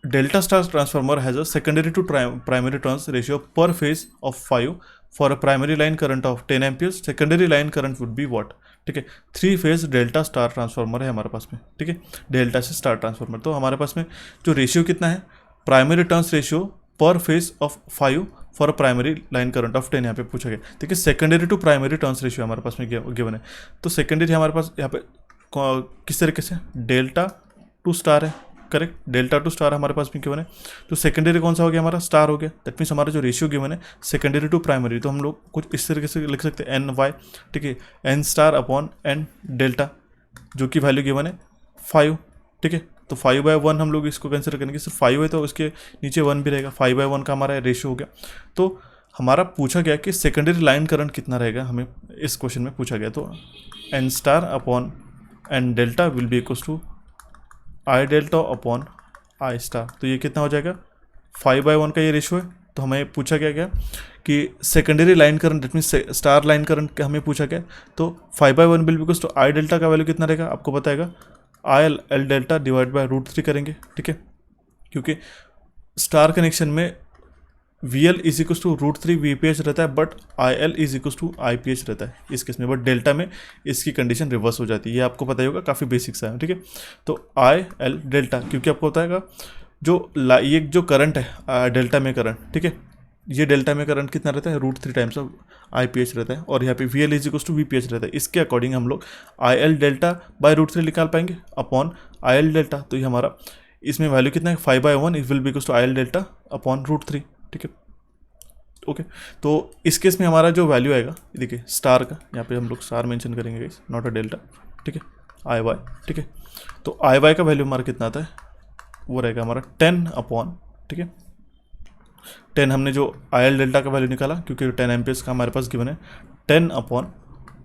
delta star transformer has a secondary to primary turns ratio per phase of 5 for a primary line current of 10 amperes. Secondary line current would be what? ठीक है, 3 phase delta star transformer है हमारे पास में। ठीक है, delta से star transformer, तो हमारे पास में जो रेशियो कितना है, प्राइमरी टर्न्स रेशियो पर phase of 5 for a primary line current of 10 यहाँ पे पूछा गया। ठीक है, secondary to primary turns ratio हमारे पास में गिवन है, तो सेकेंडरी हमारे पास यहाँ पे किस तरीके से डेल्टा टू स्टार है, करेक्ट, डेल्टा टू स्टार हमारे पास में गिवन है, तो सेकेंडरी कौन सा हो गया हमारा, स्टार हो गया। दैट मीन्स हमारा जो रेशियो गिवन है सेकेंडरी टू प्राइमरी, तो हम लोग कुछ इस तरीके से लिख सकते हैं NY, ठीक है, N star upon N delta, जो कि वैल्यू गिवन है 5। ठीक है, तो 5/1 हम लोग इसको कंसिडर करेंगे, सिर्फ 5 है तो उसके नीचे 1 भी रहेगा, 5/1 का हमारा रेशियो हो गया। तो हमारा पूछा गया कि सेकेंडरी लाइन करंट कितना रहेगा, हमें इस क्वेश्चन में पूछा गया, तो N star upon N delta will be equals to I delta upon I star, तो ये कितना हो जाएगा, 5/1 का ये रेशियो है। तो हमें पूछा गया कि secondary line current, that means star line current का हमें पूछा गया, तो 5/1 बिल बिकॉज तो I डेल्टा का वैल्यू कितना रहेगा आपको बताएगा, IL डेल्टा डिवाइड बाय √3 करेंगे। ठीक है, क्योंकि स्टार कनेक्शन में VL is equal to √3 VPH रहता है, but IL is equal to IPH रहता है इस केस में, बट डेल्टा में इसकी कंडीशन रिवर्स हो जाती है, ये आपको पता ही होगा, काफ़ी बेसिक सा है। ठीक है, तो IL डेल्टा, क्योंकि आपको बताएगा जो ये जो करंट है डेल्टा में करंट, ठीक है, ये डेल्टा में करंट कितना रहता है, √3 टाइम्स ऑफ IPH रहता है, और यहाँ पे VL is equal to VPH रहता है। इसके अकॉर्डिंग हम लोग IL डेल्टा बाय √3 निकाल पाएंगे अपॉन IL डेल्टा, तो ये हमारा इसमें वैल्यू कितना है, 5/1 it will be equal to IL delta upon √3। ठीक है, ओके, तो इस केस में हमारा जो वैल्यू आएगा, देखिए स्टार का, यहाँ पे हम लोग स्टार मेंशन करेंगे गाइस, नॉट अ डेल्टा। ठीक है, IY, ठीक है, तो IY का वैल्यू हमारा कितना आता है, वो रहेगा हमारा 10 अपॉन, ठीक है, 10 हमने जो IL डेल्टा का वैल्यू निकाला, क्योंकि 10 एम्पियर्स का हमारे पास गिवन है, 10 अपॉन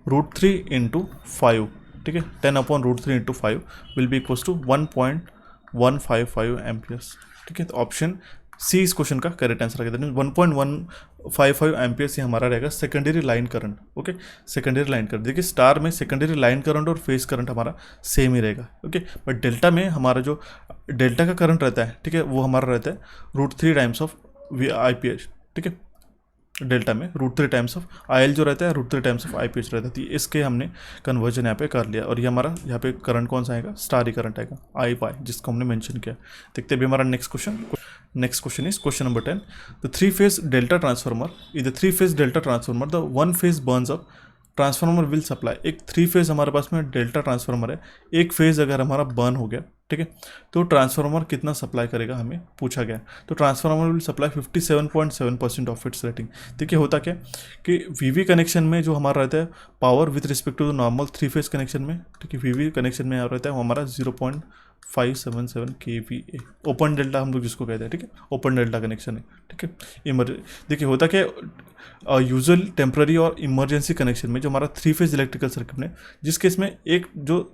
√3 इंटू 5। ठीक है, 10 upon √3 into 5 will be equals to 1.155 amperes. ठीक है, तो ऑप्शन सी इस क्वेश्चन का करेक्ट आंसर रहेगा, 1.155 एम्पियर्स ये हमारा रहेगा secondary line current. Okay, secondary line current, देखिए स्टार में सेकेंडरी लाइन करंट और फेज करंट हमारा सेम ही रहेगा। ओके, बट डेल्टा में हमारा जो डेल्टा का करंट रहता है, ठीक है, वो हमारा रहता है √3 टाइम्स ऑफ IPH। ठीक है, डेल्टा में √3 टाइम्स ऑफ IL जो रहता है √3 टाइम्स ऑफ IPH रहता है, तो इसके हमने कन्वर्जन यहाँ पे कर लिया, और ये हमारा यहाँ पे करंट कौन सा आएगा, स्टार ही करंट आएगा, IY, जिसको हमने मेंशन किया। देखते हैं अभी हमारा next question is question number 10। The 3 phase delta transformer is the 3 phase delta transformer, the 1 phase Burns up transformer will supply. एक 3 फेज हमारे पास में डेल्टा ट्रांसफार्मर है, एक फेज अगर हमारा बर्न हो गया, ठीक है, तो ट्रांसफार्मर कितना सप्लाई करेगा हमें पूछा गया। तो transformer will supply 57.7% of its rating. देखिए होता क्या कि VV कनेक्शन में जो हमारा रहता है power with respect to the normal 3 phase connection में, ठीक है, VV कनेक्शन में रहता है वो हमारा 0.577 kVA, ओपन डेल्टा हम लोग जिसको कहते हैं। ठीक है, ओपन डेल्टा कनेक्शन है। ठीक है, देखिए होता क्या, यूजुअल टेम्पररी और इमरजेंसी कनेक्शन में जो हमारा 3 फेज इलेक्ट्रिकल सर्किट में, जिस केस में एक जो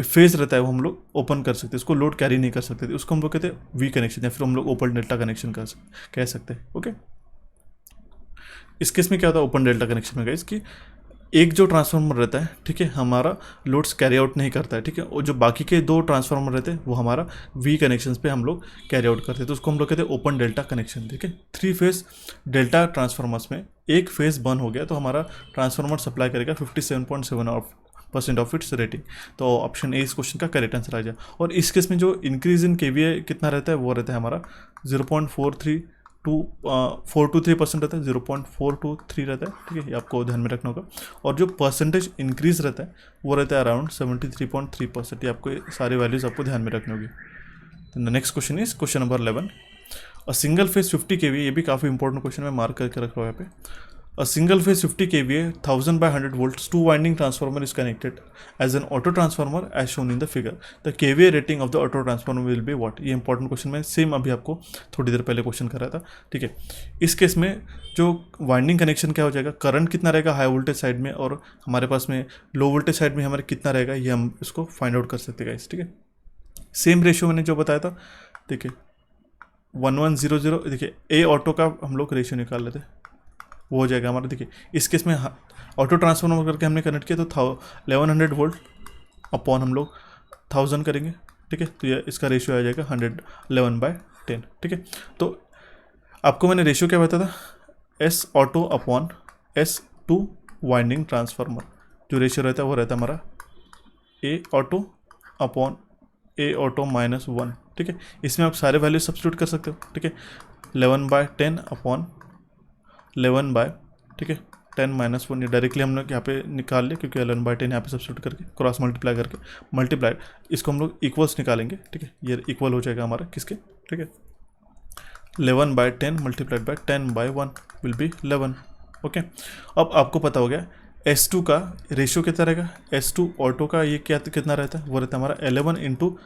फेज रहता है वो हम लोग ओपन कर सकते हैं, उसको लोड कैरी नहीं कर सकते थे, उसको हम लोग कहते हैं वी कनेक्शन, या फिर हम लोग ओपन डेल्टा कनेक्शन कह सकते हैं। ओके, इस केस में क्या होता है ओपन डेल्टा कनेक्शन में गाइस, कि एक जो ट्रांसफार्मर रहता है, ठीक है, हमारा लोड्स कैरी आउट नहीं करता है। ठीक है, और जो बाकी के 2 ट्रांसफार्मर रहते हैं वो हमारा वी कनेक्शंस पे हम लोग कैरी आउट करते हैं, तो उसको हम लोग कहते हैं ओपन डेल्टा कनेक्शन। ठीक है, 3 फेज डेल्टा ट्रांसफार्मर्स में एक फेज बर्न हो गया तो हमारा ट्रांसफार्मर सप्लाई करेगा 57.7% ऑफ इट्स रेटिंग। तो ऑप्शन ए इस क्वेश्चन का करेक्ट आंसर आ जाए। और इस केस में जो इंक्रीज इन KVA कितना रहता है, वो रहता है हमारा 0.423% रहता है, 0.423 रहता है। ठीक है, ये आपको ध्यान में रखना होगा। और जो परसेंटेज इंक्रीज रहता है वो रहता है अराउंड 73.3%। ये आपको सारे वैल्यूज आपको ध्यान में रखनी होगी। The next question is question number 11। A single phase 50 kVA, ये भी काफ़ी इंपॉर्टेंट क्वेश्चन मैं मार्क करके रख रहा हूँ यहाँ पे। A single phase 50 kVA 1000 by 100 volts two winding transformer is connected as an auto transformer as shown in the figure. The kVA rating of the auto transformer will be what? ये important question मैं same अभी आपको थोड़ी देर पहले question कर रहा था, ठीक है। इस केस में जो वाइंडिंग कनेक्शन क्या हो जाएगा, करंट कितना रहेगा हाई वोल्टेज साइड में और हमारे पास में लो वोल्टेज साइड में हमारे कितना रहेगा, ये हम इसको फाइंड आउट कर सकते हैं, ठीक है। सेम रेशियो मैंने जो बताया था, देखिए 1100, देखिए ए ऑटो का हम लोग रेशियो निकाल लेते हैं, वो हो जाएगा हमारा। देखिए इस केस में ऑटो ट्रांसफॉर्मर करके हमने कनेक्ट किया तो 1100 वोल्ट अपॉन हम लोग 1000 करेंगे, ठीक है। तो ये इसका रेशियो आ जाएगा 111/10, ठीक है। तो आपको मैंने रेशियो क्या बताया था, S auto upon S2 winding transformer, जो रेशियो रहता है वो रहता है हमारा ए ऑटो अपॉन ए ऑटो -1, ठीक है। इसमें आप सारे वैल्यू सब्स्टिट्यूट कर सकते हो, ठीक है। 11/10 अपॉन 11 ठीक है 10 - 1, ये डायरेक्टली हम लोग यहाँ पे निकाल लिया क्योंकि 11/10 यहाँ पे सब्स्टिट्यूट करके क्रॉस मल्टीप्लाई करके मल्टीप्लाइड इसको हम लोग इक्वल्स निकालेंगे, ठीक है। ये इक्वल हो जाएगा हमारा किसके, ठीक है। 11/10 multiplied by 10/1 will be 11, okay. अब आपको पता हो गया S2 का रेशियो कितना रहेगा, S2 ऑटो का ये क्या कितना रहता है, वो रहता है हमारा 11 इंटू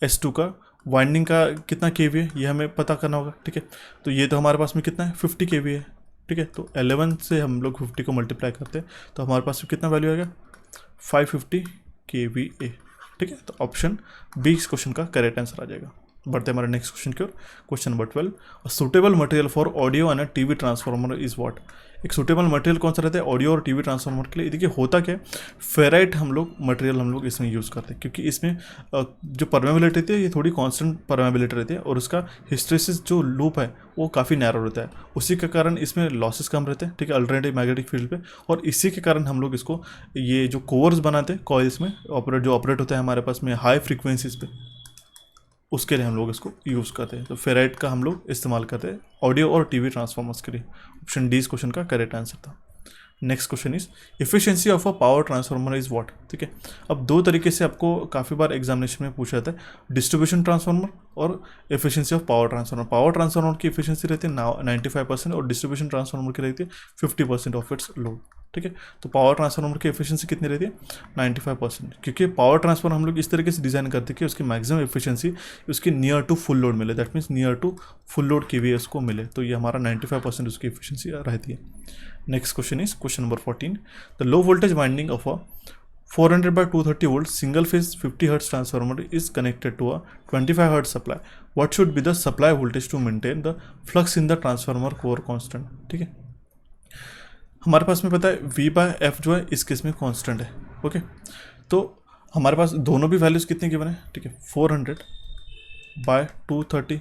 S2 का वाइंडिंग का कितना KV है, ये हमें पता करना होगा, ठीक है। तो ये तो हमारे पास में कितना है 50 KV है, ठीक है। तो 11 से हम लोग 50 को मल्टीप्लाई करते हैं तो हमारे पास कितना वैल्यू आएगा 550 kVA, ठीक है। तो ऑप्शन बी इस क्वेश्चन का करेक्ट आंसर आ जाएगा। बढ़ते हमारे नेक्स्ट क्वेश्चन की ओर, question number 12। A suitable material for audio and a TV transformer is what. एक सुटेबल मटेरियल कौन सा रहता है ऑडियो और टीवी ट्रांसफार्मर के लिए, देखिए होता क्या है, फेराइट हम लोग मटेरियल हम लोग इसमें यूज़ करते हैं क्योंकि इसमें जो परमेबिलिटी रहती है ये थोड़ी कांस्टेंट परमेबिलिटी रहती है और उसका हिस्टेरिसिस जो लूप है वो काफ़ी नैरो रहता है, उसी के कारण इसमें लॉसेस कम रहते हैं, ठीक है, अल्टरनेटिव मैग्नेटिक फील्ड पे। और इसी के कारण हम लोग इसको ये जो कोर्स बनाते हैं कॉइल्स में ऑपरेट होता है हमारे पास में हाई फ्रीक्वेंसीज पे, उसके लिए हम लोग इसको यूज़ करते हैं। तो फेराइट का हम लोग इस्तेमाल करते हैं ऑडियो और टीवी ट्रांसफार्मर्स के लिए। ऑप्शन डी इस क्वेश्चन का करेक्ट आंसर था। Next question is efficiency of a power transformer is what, ठीक है। अब दो तरीके से आपको काफ़ी बार एग्जामिनेशन में पूछा जाता है, डिस्ट्रीब्यूशन ट्रांसफार्मर और efficiency of power transformer. Power transformer की एफिशिएंसी रहती है 95% और डिस्ट्रीब्यूशन ट्रांसफार्मर की रहती है 50% ऑफ इट्स लोड, ठीक है। तो पावर ट्रांसफार्मर की एफिशिएंसी कितनी रहती है 95%, क्योंकि पावर ट्रांसफार्मर हम लोग इस तरीके से डिज़ाइन करते हैं कि उसकी मैक्सिमम एफिशिएंसी उसकी नियर टू फुल लोड मिले, that means near to full load KVA उसको मिले, तो ये हमारा 95% उसकी एफिशिएंसी रहती है। Next question is question number 14। The low voltage winding of a 400/230 volt single phase 50 Hz transformer is connected to a 25 Hz supply. What should be the supply voltage to maintain the flux in the transformer core constant, ठीक है। हमारे पास में पता है V/F जो है इस केस में कांस्टेंट है, ओके। तो हमारे पास दोनों भी वैल्यूज़ कितने गिवन है, ठीक है, 400/230,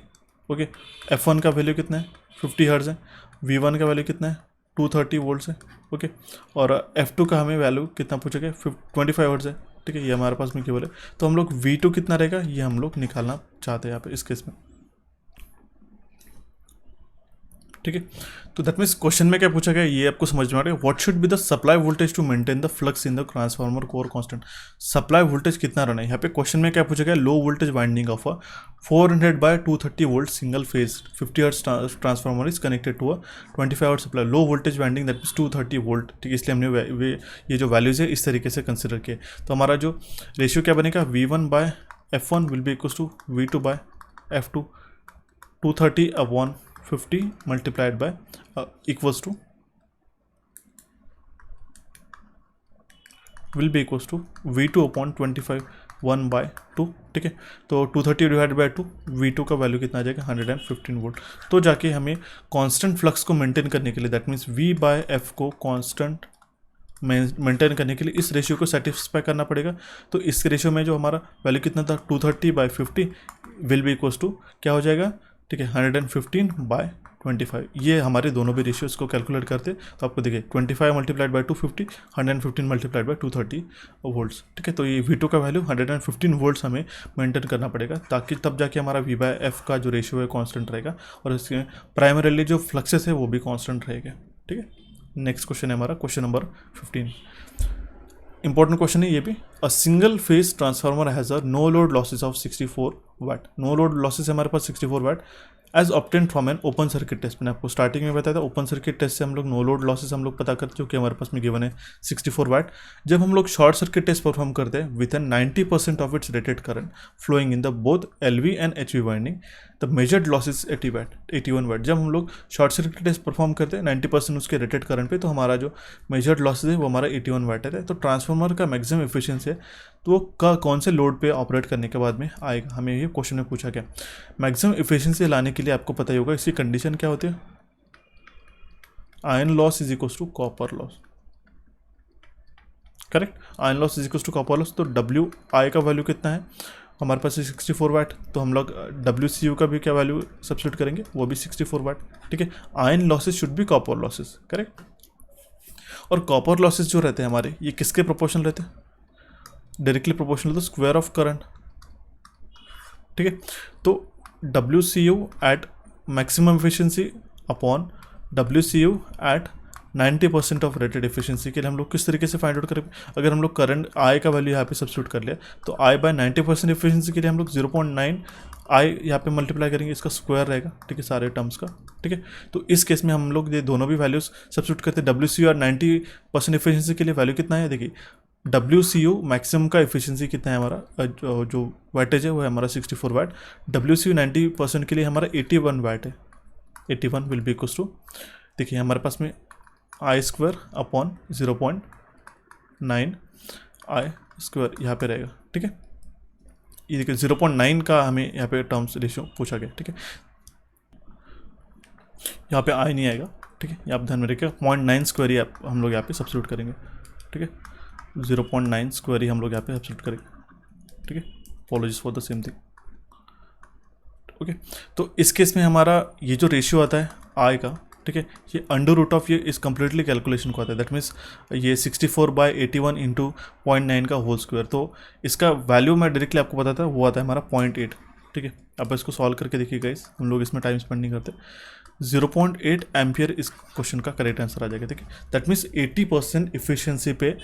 ओके। F1 का वैल्यू कितना है 50 हर्ट्ज है, V1 का वैल्यू कितना है 230 वोल्ट्स है, ओके। और F2 का हमें वैल्यू कितना पूछा गया 25 हर्ट्ज है, ठीक है, ये हमारे पास में केवल है। तो हम लोग V2 कितना रहेगा ये हम लोग निकालना चाहते हैं यहाँ पे इस केस में, ठीक है। तो दैट मीन्स क्वेश्चन में क्या पूछा गया ये आपको समझ में आ रहा है। What should be the supply voltage to maintain the flux in the transformer core constant. Supply voltage कितना रहना है यहाँ पे क्वेश्चन में क्या पूछा गया, low voltage winding of a 400/230 volt single phase 50 hertz transformer is connected to a 25 hertz supply, low voltage winding that means 230 volt, ठीक है। इसलिए हमने ये जो वैल्यूज है इस तरीके से कंसिडर किए। तो हमारा जो रेशियो क्या बनेगा V1/F1 will be equals to V2/F2, 230/50 multiplied by equals to will be equals to V2/25 1/2, ठीक है। तो 230 डिवाइडेड बाय 2, V2 का वैल्यू कितना आ जाएगा 115 वोल्ट। तो जाके हमें कांस्टेंट फ्लक्स को मेंटेन करने के लिए दैट मीन्स V/F को कांस्टेंट मेंटेन करने के लिए इस रेशियो को सेटिस्फाई करना पड़ेगा। तो इस रेशियो में जो हमारा वैल्यू कितना था 230/50 विल बी इक्वल्स टू क्या हो जाएगा, ठीक है, 115/25। ये हमारे दोनों भी रेशियोज़ को कैलकुलेट करते तो आपको देखिए 25 multiplied by 250, 115 multiplied by 230 volts, ठीक है। तो ये V2 का वैल्यू 115 वोल्ट्स हमें मेंटेन करना पड़ेगा ताकि तब जाके हमारा V/F का जो रेशियो है कांस्टेंट रहेगा और इसके प्राइमरीली जो फ्लक्सेस है वो भी कांस्टेंट रहेगा, ठीक है। नेक्स्ट क्वेश्चन है हमारा क्वेश्चन नंबर 15। इंपॉर्टेंट क्वेश्चन है ये भी। A single phase transformer has a no load losses of 64 watt. No load losses हमारे पास 64 watt as obtain from an open circuit test. मैंने आपको स्टार्टिंग में बताया था ओपन सर्किट टेस्ट से हम लोग नो लोड लॉसेस हम लोग पता करते जो कि हमारे पास में गिवन है 64 वाट। जब हम लोग शॉर्ट सर्किट टेस्ट परफॉर्म करते हैं with an 90% of its rated current flowing in the both LV and HV winding the measured losses 81 watt. जब हम लोग शॉर्ट सर्किट टेस्ट परफॉर्म करते हैं 90% उसके रेटेड करंट पे, तो हमारा जो मेजर्ड लॉसेस है वो हमारा 81 वाट है। तो ट्रांसफार्मर का मैक्सिमम एफिशिएंसी है तो वो कौन से लोड पे ऑपरेट करने के बाद में आएगा, हमें ये क्वेश्चन में पूछा गया। मैक्सिमम एफिशिएंसी लाने के लिए आपको पता ही होगा इसकी कंडीशन क्या होती है, iron loss is equal to copper loss, correct. Iron loss is equal to copper loss. तो डब्ल्यू आई का वैल्यू कितना है हमारे पास 64 वाट, तो हम लोग WCU का भी क्या वैल्यू सब्स्टिट्यूट करेंगे, वो भी 64 वाट, ठीक है। Iron losses should be copper losses, correct. और कॉपर लॉसेस जो रहते हैं हमारे ये किसके प्रोपोर्शनल रहते हैं, directly proportional to square of current, ठीक है। तो WCU at maximum efficiency upon WCU at 90% of rated efficiency के लिए हम लोग किस तरीके से फाइंड आउट करेंगे। अगर हम लोग करंट आई का वैल्यू यहाँ पे सब्स्टिट्यूट कर लिया तो आई बाय 90% एफिशिएंसी के लिए हम लोग 0.9 आई यहाँ पे मल्टीप्लाई करेंगे, इसका स्क्वायर रहेगा, ठीक है, सारे टर्म्स का, ठीक है। तो इस केस में हम लोग ये दोनों भी वैल्यूज सब्स्टिट्यूट करते हैं। WCU और 90% एफिशिएंसी के लिए वैल्यू कितना है, देखिए WCU मैक्सिमम का एफिशिएंसी कितना है हमारा, जो वाटेज है वो है हमारा 64 वाट। WCU 90% के लिए हमारा 81 वाट है, 81 विल बी इक्वल्स टू, देखिए हमारे पास में आई स्क्वायर अपॉन 0.9 आई स्क्वायर यहाँ पे रहेगा, ठीक है। ये देखिए 0.9 का हमें यहाँ पे टर्म्स रेशियो पूछा गया, ठीक है। यहाँ पे आई नहीं आएगा, ठीक है, ये आप ध्यान में रखिएगा। 0.9 स्क्वायर ही हम लोग यहाँ पे सब्स्टिट्यूट करेंगे, ठीक है। 0.9 स्क्वायर ही हम लोग यहाँ पे सब्स्टिट्यूट करेंगे, ठीक है। Apologies for the same thing, okay. तो इस केस में हमारा ये जो रेशियो आता है आई का, ठीक है, ये अंडर रूट ऑफ ये इस कम्प्लीटली कैलकुलेशन को आता है, दैट मीन्स ये 64/81 इंटू 0.9 का होल स्क्वायर। तो इसका वैल्यू मैं डायरेक्टली आपको बताता है वो आता है हमारा 0.8, ठीक है। अब इसको सॉल्व करके देखिए गाइस, हम लोग इसमें टाइम स्पेंड नहीं करते। 0.8 एम्पियर इस क्वेश्चन का करेक्ट आंसर आ जाएगा, ठीक है। दैट मीन्स 80% इफिशियंसी पे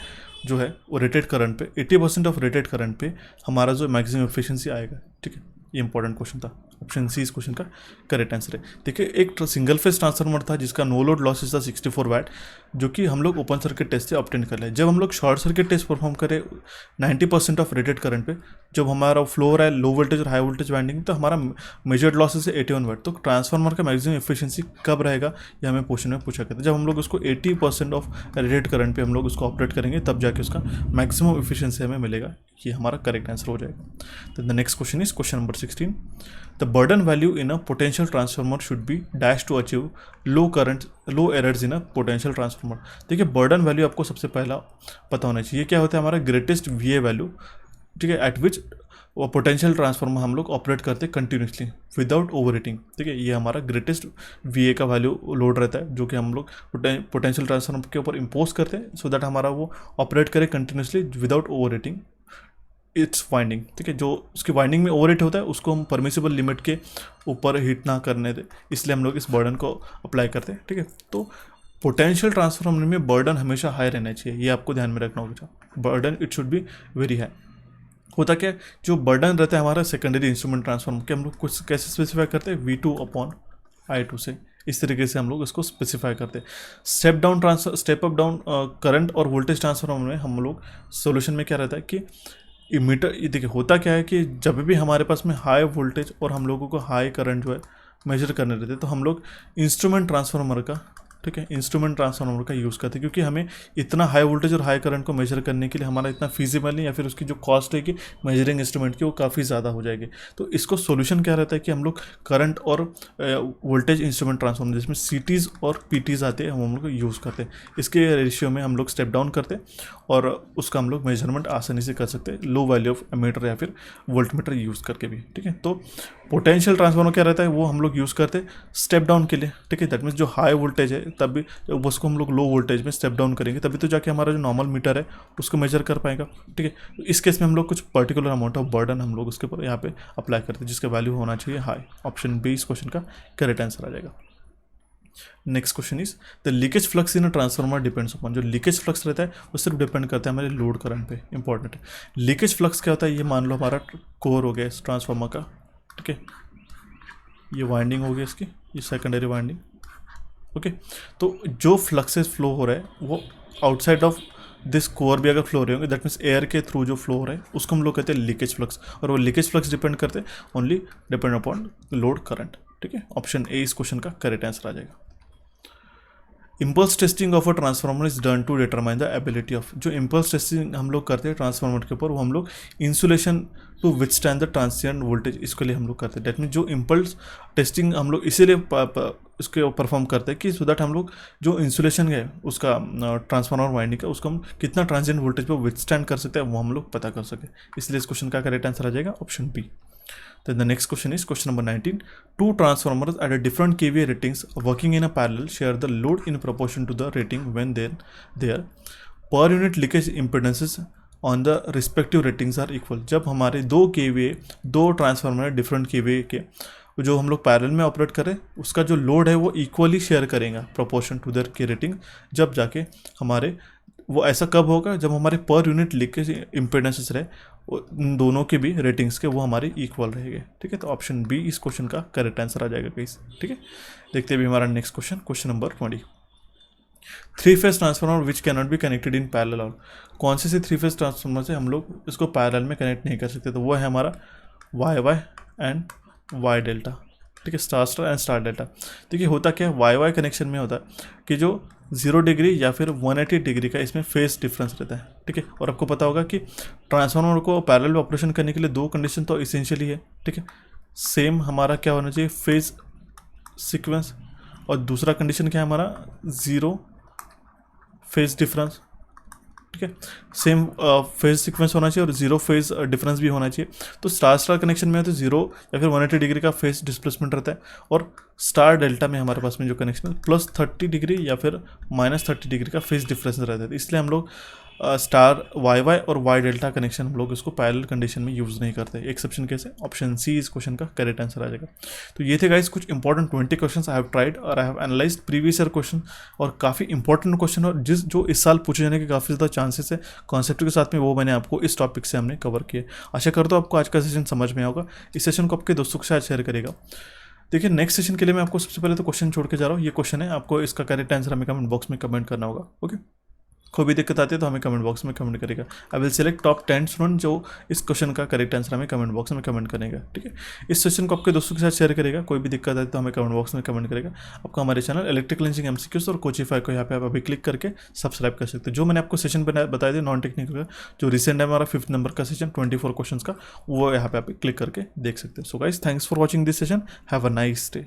जो है वो रेटेड करंट पे 80% ऑफ रेटेड करंट पे हमारा जो मैक्सिमम एफिशिएंसी आएगा, ठीक है। ये इंपॉर्टेंट क्वेश्चन था, ऑप्शन सी इस क्वेश्चन का करेक्ट आंसर है। देखिए एक सिंगल फेज ट्रांसफार्मर था जिसका नो लोड लॉसेस था 64 वाट, जो कि हम लोग ओपन सर्किट टेस्ट से ऑब्टेन कर ले। जब हम लोग शॉर्ट सर्किट टेस्ट परफॉर्म करें 90% ऑफ रेटेड करंट पे, जब हमारा फ्लो रहा है लो वोल्टेज और हाई वोल्टेज वाइंडिंग, तो हमारा मेजर्ड लॉसेस है 81 वाट। तो ट्रांसफार्मर का मैक्सिमम एफिशिएंसी कब रहेगा ये हमें क्वेश्चन में पूछा गया था। जब हम लोग उसको 80% ऑफ रेटेड करंट पे हम लोग उसको ऑपरेट करेंगे तब जाके उसका मैक्सिमम एफिशिएंसी हमें मिलेगा, ये हमारा करेक्ट आंसर हो जाएगा। तो the next question is question number 16। The burden value in a potential transformer should be dash to achieve low errors in a potential transformer. देखिए बर्डन वैल्यू आपको सबसे पहला पता होना चाहिए, क्या होता है हमारा ग्रेटेस्ट VA वैल्यू, ठीक है, एट विच वो पोटेंशियल ट्रांसफार्मर हम लोग ऑपरेट करते हैं कंटिन्यूसली विदाउट ओवर हीटिंग, ठीक है। ये हमारा ग्रेटेस्ट VA का वैल्यू लोड रहता है जो कि हम लोग पोटेंशियल ट्रांसफार्मर के ऊपर इम्पोज करते हैं सो दैट हमारा वो ऑपरेट करे continuously without over heating it's winding, ठीक है। जो उसकी वाइंडिंग में ओवर हीट होता है उसको हम परमिसिबल लिमिट के ऊपर हीट ना करने दें, इसलिए हम लोग इस बर्डन को अप्लाई करते हैं, ठीक है। तो पोटेंशियल ट्रांसफार्मर में बर्डन हमेशा हाई रहना चाहिए, ये आपको ध्यान में रखना होगा। Burden it should be very high. होता क्या जो बर्डन रहता है हमारा सेकेंडरी इंस्ट्रूमेंट ट्रांसफार्मर के, हम लोग कुछ कैसे स्पेसिफाई करते हैं V2/I2 से, इस तरीके से हम लोग इसको स्पेसिफाई करते हैं। स्टेप अप डाउन करंट और वोल्टेज ट्रांसफार्मर में हम लोग सोल्यूशन में क्या रहता है कि इमीटर, ये देखिए होता क्या है कि जब भी हमारे पास में हाई वोल्टेज और हम लोगों को हाई करंट जो है मेजर करने रहते हैं तो हम लोग इंस्ट्रूमेंट ट्रांसफार्मर का, ठीक है, इंस्ट्रूमेंट ट्रांसफार्मर का यूज़ करते हैं, क्योंकि हमें इतना हाई वोल्टेज और हाई करंट को मेजर करने के लिए हमारा इतना फीजिबल नहीं, या फिर उसकी जो कॉस्ट है कि मेजरिंग इंस्ट्रूमेंट की वो काफ़ी ज़्यादा हो जाएगी। तो इसको सोल्यूशन क्या रहता है कि हम लोग करंट और वोल्टेज इंस्ट्रूमेंट ट्रांसफार्मर जिसमें CTs और PTs आते हैं हम लोग यूज़ करते हैं। इसके रेशियो में हम लोग स्टेप डाउन करते हैं और उसका हम लोग मेजरमेंट आसानी से कर सकते हैं लो वैल्यू ऑफ एमीटर या फिर वोल्ट मीटर यूज़ करके भी, ठीक है। तो पोटेंशियल ट्रांसफार्मर क्या रहता है वो हम लोग यूज़ करते हैं स्टेप डाउन के लिए, ठीक है। दैट मीन्स जो हाई वोल्टेज है तब भी उसको हम लोग लो वोल्टेज में स्टेप डाउन करेंगे तभी तो जाके हमारा जो नॉर्मल मीटर है उसको मेजर कर पाएगा, ठीक है। तो इस केस में हम लोग कुछ पर्टिकुलर अमाउंट ऑफ बर्डन हम लोग उसके ऊपर यहाँ पे अप्लाई करते हैं जिसका वैल्यू होना चाहिए हाई। ऑप्शन बी इस क्वेश्चन का करेक्ट आंसर आ जाएगा। Next question is the leakage flux in a transformer depends upon, जो लीकेज फ्लक्स रहता है वो सिर्फ डिपेंड करता है हमारे लोड करंट पे, इंपॉर्टेंट है। लीकेज फ्लक्स क्या होता है, ये मान लो हमारा कोर हो गया इस ट्रांसफार्मर का, ठीक है, ये वाइंडिंग हो गई इसकी, ये सेकेंडरी वाइंडिंग, ओके। तो जो फ्लक्सेस फ्लो हो रहा है वो आउटसाइड ऑफ दिस कोर भी अगर फ्लो रहे होंगे, दैट मीन्स एयर के थ्रू जो फ्लो हो रहा है उसको हम लोग कहते हैं लीकेज फ्लक्स, और वो लीकेज फ्लक्स डिपेंड करते हैं only depend upon load current, ठीक है। ऑप्शन ए इस क्वेश्चन का करेक्ट आंसर आ जाएगा। Impulse testing of a transformer is done to determine the ability of, जो इम्पल्स टेस्टिंग हम लोग करते हैं ट्रांसफार्मर के ऊपर, वो हम लोग insulation to withstand the transient voltage, इसके लिए हम लोग करते हैं। डेट मीन जो इम्पल्स टेस्टिंग हम लोग इसीलिए इसके परफॉर्म करते हैं कि सो दैट हम लोग जो इंसुलेशन है उसका ट्रांसफार्मर वाइंडिंग का, उसको हम कितना ट्रांसिएंट वोल्टेज पर विथस्टैंड कर सकते हैं वो हम लोग पता कर सके, इसलिए इस क्वेश्चन का करेक्ट आंसर आ जाएगा option B. Then the next question is question number 19. Two transformers at a different kVA ratings working in a parallel share the load in proportion to the rating when their per unit leakage impedances on the respective ratings are equal. जब हमारे दो kVA, दो transformer different kVA के जो हम लोग parallel में operate करें, उसका जो लोड है वो इक्वली शेयर करेंगे प्रोपोर्शन टू देयर के रेटिंग, जब जाके हमारे वो ऐसा कब होगा जब हमारे पर यूनिट लीकेज इम्पेडेंसेस रहे उन दोनों के भी रेटिंग्स के वो हमारे इक्वल रहेंगे, ठीक है। तो ऑप्शन बी इस क्वेश्चन का करेक्ट आंसर आ जाएगा गाइस, ठीक है। देखते हैं भी हमारा next question, question number 20। Three phase transformer which can not be connected in parallel, और कौन से थ्री फेज ट्रांसफार्मर से हम लोग इसको पैरेलल में कनेक्ट नहीं कर सकते, तो वो है हमारा Y Y and Y delta, ठीक है, star star and star delta. देखिए होता क्या है, वाई वाई कनेक्शन में होता है कि जो 0 डिग्री या फिर 180 डिग्री का इसमें फेज डिफरेंस रहता है, ठीक है। और आपको पता होगा कि ट्रांसफार्मर को पैरेलल में ऑपरेशन करने के लिए दो कंडीशन तो इसेंशियली है, ठीक है। सेम हमारा क्या होना चाहिए, फेज सीक्वेंस, और दूसरा कंडीशन क्या है हमारा 0 फेज डिफरेंस, ठीक है। सेम फेज सीक्वेंस होना चाहिए और 0 फेज डिफरेंस भी होना चाहिए। तो स्टार स्टार कनेक्शन में है तो 0 या फिर 180 डिग्री का फेज डिस्प्लेसमेंट रहता है, और स्टार डेल्टा में हमारे पास में जो कनेक्शन है +30 डिग्री या फिर -30 डिग्री का फेज डिफरेंस रहता है। इसलिए हम लोग स्टार वाई वाई और वाई डेल्टा कनेक्शन हम लोग इसको पैरेलल कंडीशन में यूज़ नहीं करते। एक्सेप्शन कैसे, ऑप्शन सी इस क्वेश्चन का करेक्ट आंसर आ जाएगा। तो ये थे गाइस कुछ important 20 question I have tried और I have analysed previous year question, और काफ़ी इंपॉर्टेंट क्वेश्चन और जो इस साल पूछे जाने के काफ़ी ज़्यादा चांसेस है कॉन्सेप्ट के साथ में, वो मैंने आपको इस टॉपिक से हमने कवर किए। आशा करता हूँ आपको आज का सेशन समझ में होगा। इस सेशन को आपके दोस्तों के साथ शेयर करेगा। देखिए नेक्स्ट सेशन के लिए मैं आपको सबसे पहले तो क्वेश्चन छोड़ के जा रहा हूँ। ये क्वेश्चन है, आपको इसका करेक्ट आंसर हमें कमेंट बॉक्स में कमेंट करना होगा, ओके। कोई भी दिक्कत आती है तो हमें कमेंट बॉक्स में कमेंट करेगा। I will select top 10 student जो इस क्वेश्चन का करेक्ट आंसर हमें कमेंट बॉक्स में कमेंट करेगा, ठीक है। इस सेशन को आपके दोस्तों के साथ शेयर करेगा। कोई भी दिक्कत आती है तो हमें कमेंट बॉक्स में कमेंट करेगा। आपको हमारे चैनल इलेक्ट्रिकल इंजीनियरिंग एमसीक्यूज और कोचिफाई को यहाँ पे आप अभी क्लिक करके सब्सक्राइब कर सकते हैं। जो मैंने आपको सेशन बताया था नॉन टेक्निकल का, जो रिसेंट है हमारा 5th नंबर का सेशन 24 क्वेश्चन का, वो यहाँ पे आप क्लिक करके देख सकते हैं। So guys thanks for watching this session, have a nice day.